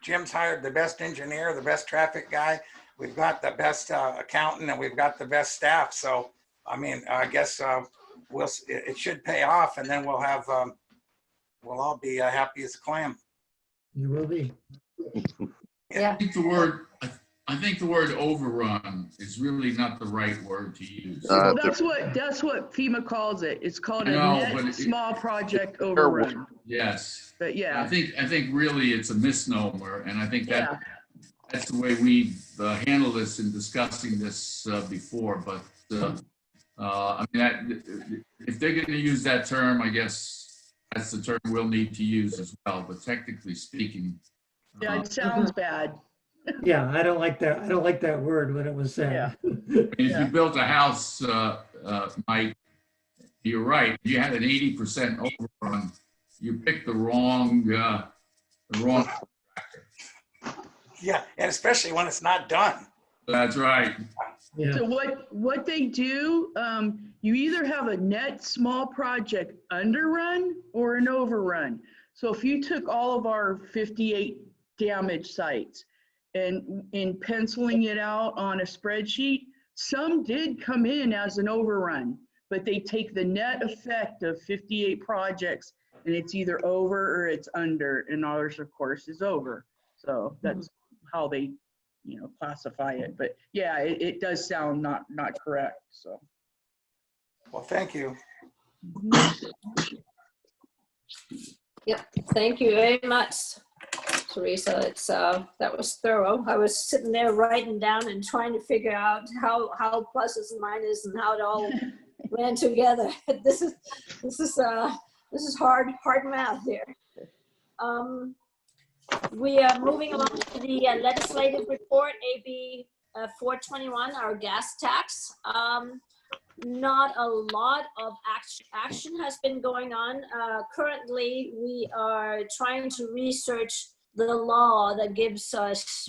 Jim's hired the best engineer, the best traffic guy. We've got the best accountant, and we've got the best staff. So I guess it should pay off, and then we'll all be happy as a clam. You will be. Yeah. I think the word overrun is really not the right word to use. well, that's what FEMA calls it. It's called a net small project overrun. Yes. But yeah. I think really it's a misnomer, and I think that's the way we handle this in discussing this before. But if they're going to use that term, I guess that's the term we'll need to use as well. But technically speaking, yeah, it sounds bad. Yeah, I don't like that. I don't like that word when it was said. Yeah. if you built a house, Mike, you're right. You had an 80% overrun. You picked the wrong contractor. Yeah, and especially when it's not done. That's right. Yeah. So what they do, you either have a net small project underrun or an overrun. So if you took all of our 58 damaged sites and in penciling it out on a spreadsheet, some did come in as an overrun, but they take the net effect of 58 projects and it's either over or it's under, and ours of course is over. So that's how they classify it. But yeah, it does sound not correct. So. Well, thank you. Yep. Thank you very much, Teresa. It's that was thorough. I was sitting there writing down and trying to figure out how pluses and minuses and how it all ran together. This is hard math here. We are moving along to the legislative report, AB 421, our gas tax. Not a lot of action has been going on. Currently, we are trying to research the law that gives us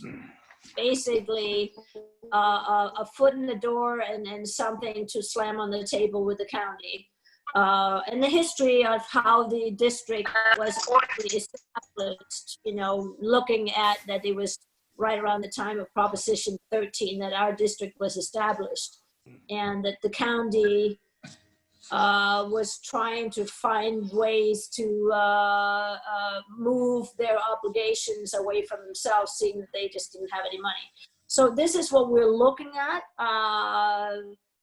basically a foot in the door and something to slam on the table with the county. And the history of how the district was established, you know, looking at that it was right around the time of Proposition 13 that our district was established, and that the county was trying to find ways to move their obligations away from themselves, seeing that they just didn't have any money. So this is what we're looking at.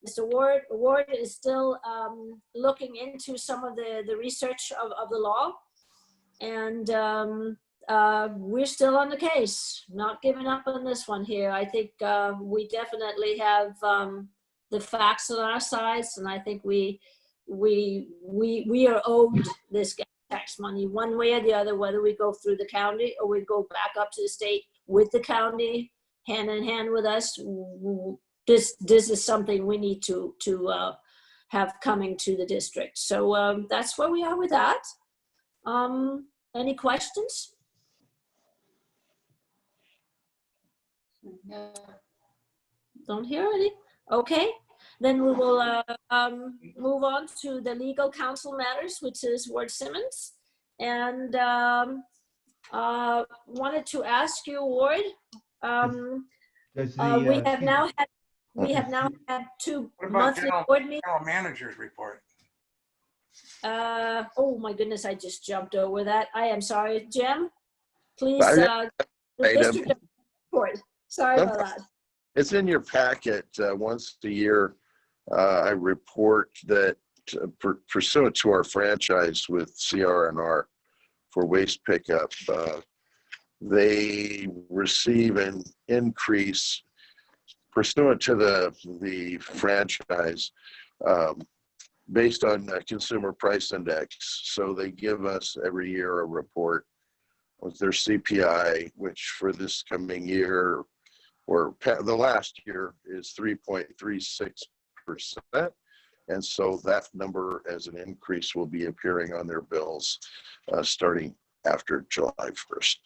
Mr. Ward is still looking into some of the research of the law, and we're still on the case, not giving up on this one here. I think we definitely have the facts on our sides, and I think we are owed this gas tax money one way or the other, whether we go through the county or we go back up to the state with the county hand in hand with us. This is something we need to have coming to the district. So that's where we are with that. Any questions? No. Don't hear any? Okay, then we will move on to the legal counsel matters, which is Ward Simmons. And wanted to ask you, Ward, we have now had two What about monthly board meetings. general manager's report? Oh my goodness, I just jumped over that. I am sorry, Jim. Please, I- the item. district report. Sorry about that. It's in your packet. Once a year, I report that pursuant to our franchise with CR&R for waste pickup, they receive an increase pursuant to the franchise based on Consumer Price Index. So they give us every year a report with their CPI, which for this coming year or the last year is 3.36%. And so that number as an increase will be appearing on their bills starting after July 1st.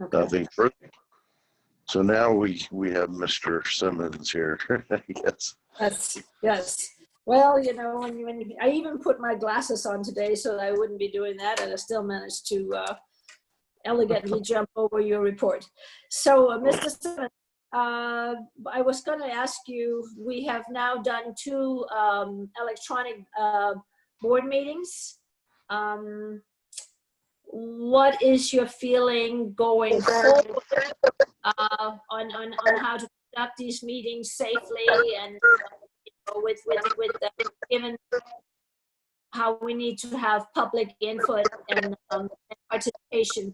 Okay. Nothing further. So now we have Mr. Simmons here, I guess. Yes. Well, you know, when I even put my glasses on today so that I wouldn't be doing that, and I still managed to elegantly jump over your report. So, Mr. Simmons, I was going to ask you, we have now done 2 electronic board meetings. What is your feeling going forward on how to conduct these meetings safely and with given how we need to have public input and participation?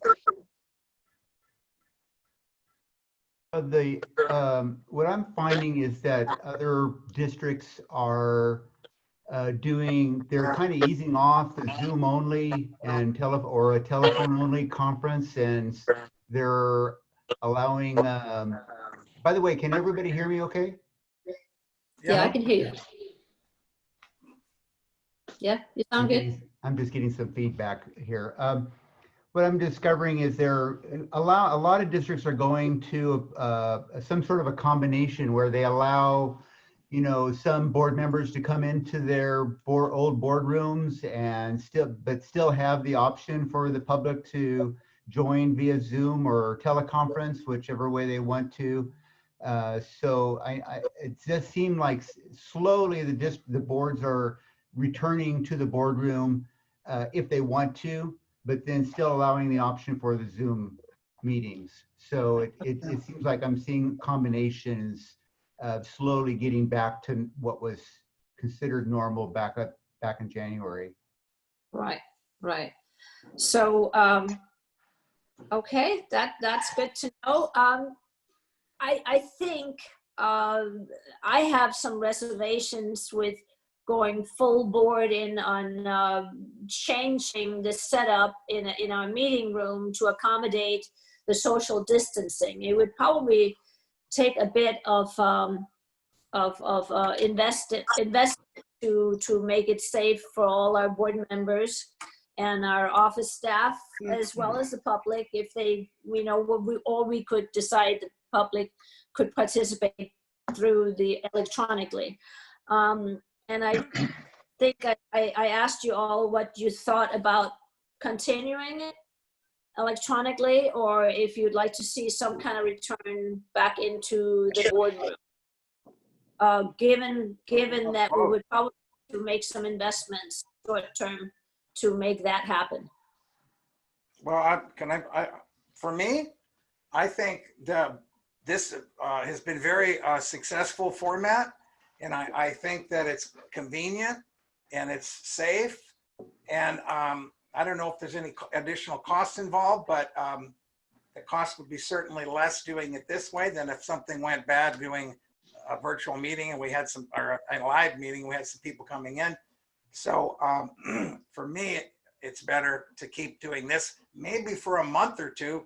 What I'm finding is that other districts are they're kind of easing off the Zoom only and or a telephone only conference, and they're allowing, by the way, can everybody hear me okay? Yeah, I can hear you. Yeah, you sound good. I'm just getting some feedback here. What I'm discovering is a lot of districts are going to some sort of a combination where they allow, you know, some board members to come into their old boardrooms and still have the option for the public to join via Zoom or teleconference, whichever way they want to. So it just seemed like slowly the boards are returning to the boardroom if they want to, but then still allowing the option for the Zoom meetings. So it seems like I'm seeing combinations of slowly getting back to what was considered normal back in January. Right. So, okay, that's good to know. I think I have some reservations with going full board in on changing the setup in our meeting room to accommodate the social distancing. It would probably take a bit of invest to make it safe for all our board members and our office staff, as well as the public, if they, we could decide the public could participate through the electronically. And I think I asked you all what you thought about continuing it electronically, or if you'd like to see some kind of return back into the boardroom. Given that we would probably to make some investments short term to make that happen. Well, for me, I think this has been very successful format, and I think that it's convenient and it's safe, and I don't know if there's any additional costs involved, but the cost would be certainly less doing it this way than if something went bad doing a virtual meeting and we had some, or a live meeting, we had some people coming in. So for me, it's better to keep doing this, maybe for a month or two,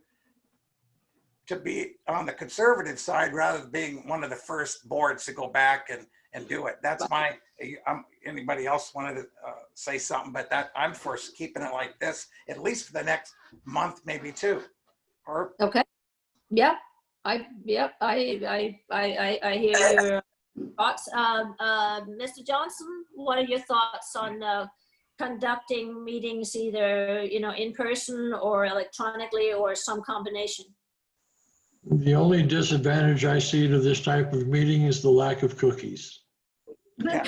to be on the conservative side rather than being one of the first boards to go back and do it. That's my, anybody else wanted to say something, but that I'm for keeping it like this, at least for the next month, maybe two. Or okay. Yeah. I hear your thoughts. Mr. Johnson, what are your thoughts on conducting meetings either, in person or electronically or some combination? The only disadvantage I see to this type of meeting is the lack of cookies. yeah.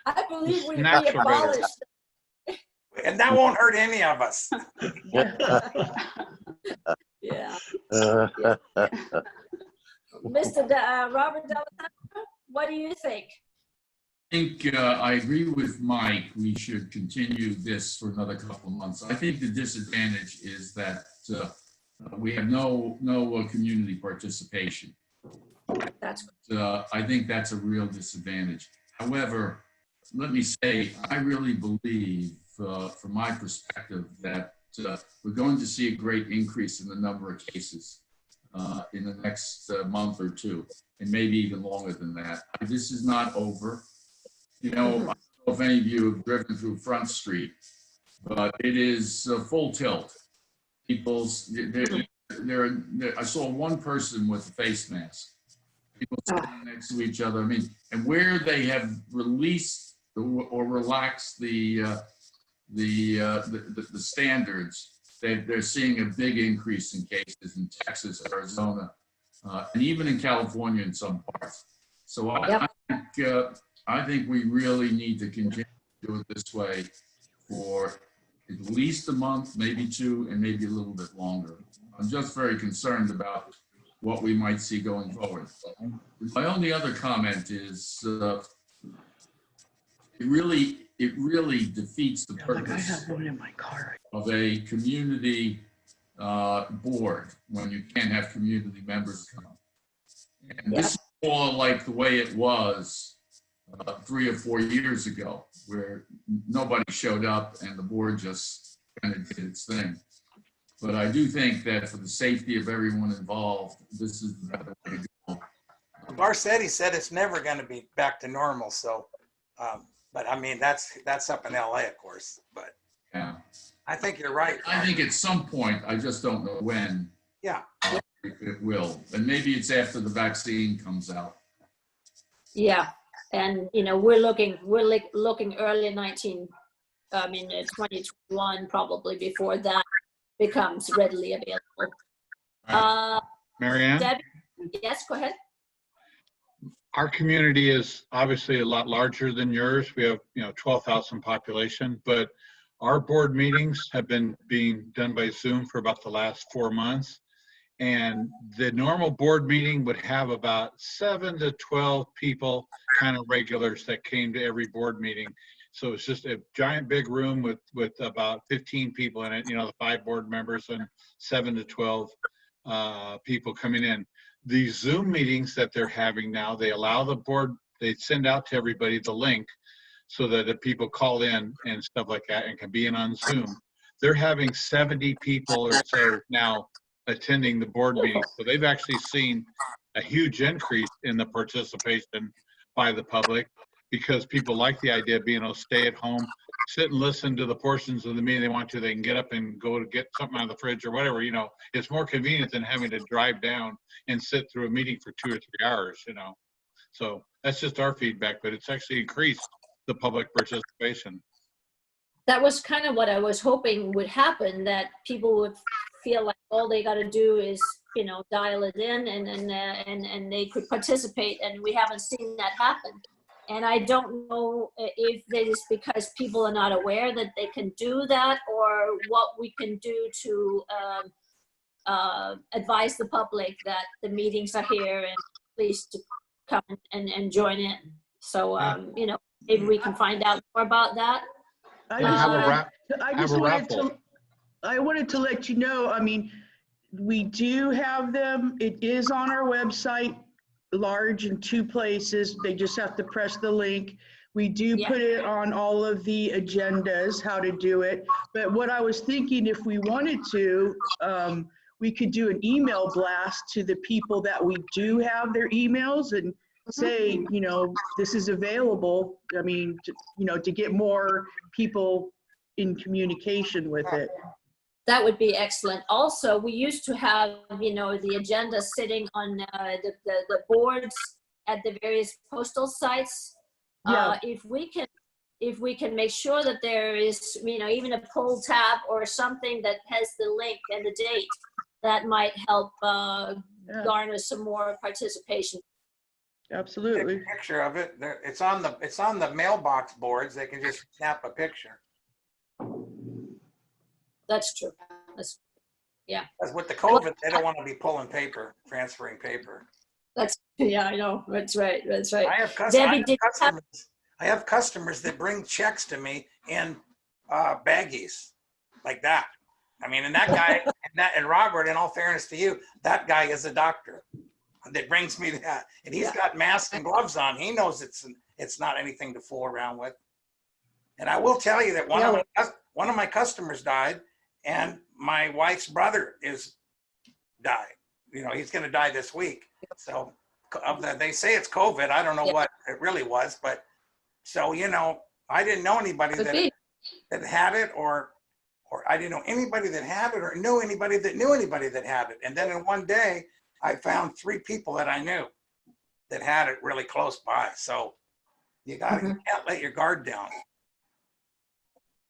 I believe we Snacks are better. abolished. And that won't hurt any of us. Yeah. Mr. Robert D'Alessandro, what do you think? I think I agree with Mike. We should continue this for another couple of months. I think the disadvantage is that we have no community participation. That's I think that's a real disadvantage. However, let me say, I really believe, from my perspective, that we're going to see a great increase in the number of cases in the next month or two, and maybe even longer than that. This is not over. I don't know if any of you have driven through Front Street, but it is full tilt. I saw one person with a face mask. People sitting next to each other. I mean, and where they have released or relaxed the standards, they're seeing a big increase in cases in Texas, Arizona, and even in California in some parts. So I think we really need to continue to do it this way for at least a month, maybe two, and maybe a little bit longer. I'm just very concerned about what we might see going forward. My only other comment is it really defeats the purpose of a community board when you can't have community members come. And this is more like the way it was 3 or 4 years ago, where nobody showed up and the board just kind of did its thing. But I do think that for the safety of everyone involved, this is the better way to go. Garcetti said it's never going to be back to normal. So, but I mean, that's up in LA, of course. But yeah, I think you're right. I think at some point, I just don't know when. Yeah. It will, and maybe it's after the vaccine comes out. Yeah, and we're looking early 2021 probably before that becomes readily available. Marianne? Debbie, yes, go ahead. Our community is obviously a lot larger than yours. We have 12,000 population, but our board meetings have been being done by Zoom for about the last 4 months. And the normal board meeting would have about 7 to 12 people, kind of regulars that came to every board meeting. So it's just a giant big room with about 15 people in it, the 5 board members and 7 to 12 people coming in. These Zoom meetings that they're having now, they allow the board, they send out to everybody the link so that the people call in and stuff like that and can be in on Zoom. They're having 70 people or so now attending the board meetings. So they've actually seen a huge increase in the participation by the public because people like the idea of being able to stay at home, sit and listen to the portions of the meeting they want to. They can get up and go to get something out of the fridge or whatever, you know. It's more convenient than having to drive down and sit through a meeting for 2 or 3 hours, you know. So that's just our feedback, but it's actually increased the public participation. That was kind of what I was hoping would happen, that people would feel like all they got to do is, you know, dial it in and they could participate, and we haven't seen that happen. And I don't know if it is because people are not aware that they can do that, or what we can do to advise the public that the meetings are here and please to come and join in. So, you know, maybe we can find out more about that. I wanted to let you know, I mean, we do have them. It is on our website, large in 2 places. They just have to press the link. We do put it on all of the agendas, how to do it. But what I was thinking, if we wanted to, we could do an email blast to the people that we do have their emails and say, you know, this is available. I mean, you know, to get more people in communication with it. That would be excellent. Also, we used to have, you know, the agenda sitting on the boards at the various postal sites. Yeah. If we can make sure that there is, you know, even a pull tab or something that has the link and the date, that might help garner some more participation. Absolutely. Take a picture of it. It's on the mailbox boards. They can just snap a picture. That's true. Yeah. Because with the COVID, they don't want to be pulling paper, transferring paper. Yeah, I know. That's right. That's right. I have customers that bring checks to me in baggies like that. I mean, and that guy, and Robert, in all fairness to you, that guy is a doctor that brings me that, and he's got masks and gloves on. He knows it's not anything to fool around with. And I will tell you that one of my customers died, and my wife's brother died. You know, he's going to die this week. So they say it's COVID. I don't know what it really was, but so, you know, I didn't know anybody that had it, or I didn't know anybody that had it, or knew anybody that knew anybody that had it. And then in one day, I found 3 people that I knew that had it really close by. So you can't let your guard down.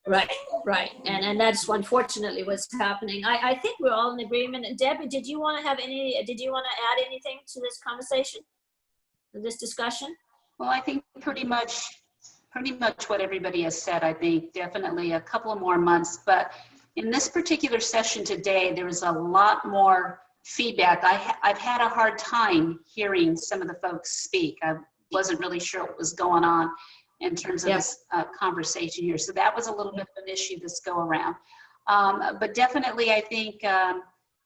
Right. And that's unfortunately what's happening. I think we're all in agreement. Debbie, did you want to add anything to this conversation, to this discussion? Well, I think pretty much what everybody has said. I think definitely a couple of more months, but in this particular session today, there was a lot more feedback. I've had a hard time hearing some of the folks speak. I wasn't really sure what was going on in terms of this conversation here. So that was a little bit of an issue this go around. But definitely I think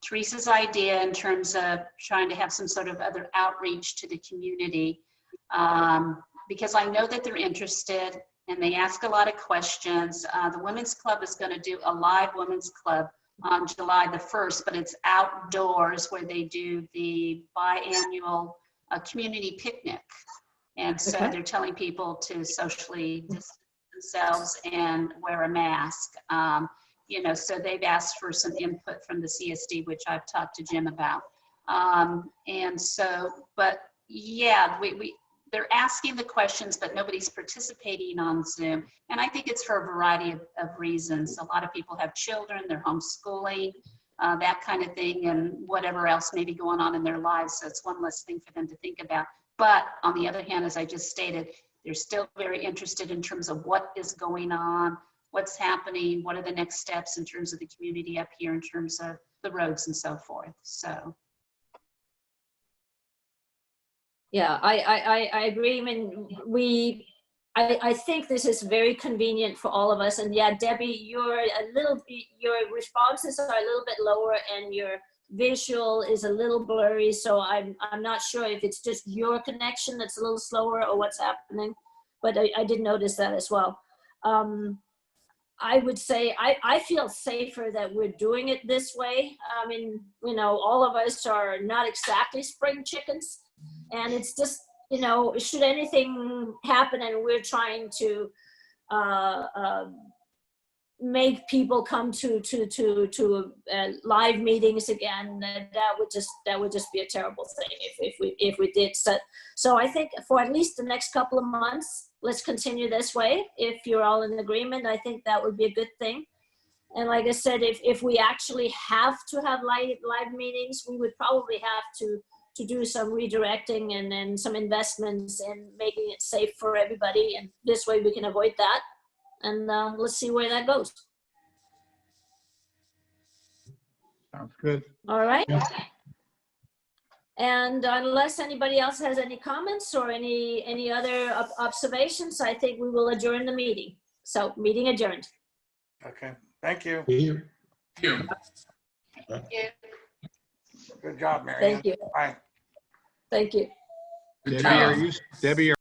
Teresa's idea in terms of trying to have some sort of other outreach to the community, because I know that they're interested and they ask a lot of questions. The Women's Club is going to do a live Women's Club on July the 1st, but it's outdoors where they do the biannual community picnic. And so they're telling people to socially distance themselves and wear a mask. You know, so they've asked for some input from the CSD, which I've talked to Jim about. And so, but yeah, they're asking the questions, but nobody's participating on Zoom. And I think it's for a variety of reasons. A lot of people have children, they're homeschooling, that kind of thing, and whatever else may be going on in their lives. So it's one less thing for them to think about. But on the other hand, as I just stated, they're still very interested in terms of what is going on, what's happening, what are the next steps in terms of the community up here, in terms of the roads and so forth. So. Yeah, I agree. I mean, I think this is very convenient for all of us. And yeah, Debbie, your responses are a little bit lower and your visual is a little blurry. So I'm not sure if it's just your connection that's a little slower or what's happening, but I did notice that as well. I would say I feel safer that we're doing it this way. I mean, you know, all of us are not exactly spring chickens, and it's just, you know, should anything happen and we're trying to make people come to live meetings again, that would just be a terrible thing if we did. So I think for at least the next couple of months, let's continue this way. If you're all in agreement, I think that would be a good thing. And like I said, if we actually have to have live meetings, we would probably have to do some redirecting and then some investments in making it safe for everybody. And this way we can avoid that. And let's see where that goes. Sounds good. All right. Yeah. And unless anybody else has any comments or any other observations, I think we will adjourn the meeting. So meeting adjourned. Okay, thank you. You. You. Good job, Mary. Thank you. Bye. Thank you. Good Debbie, job. Debbie,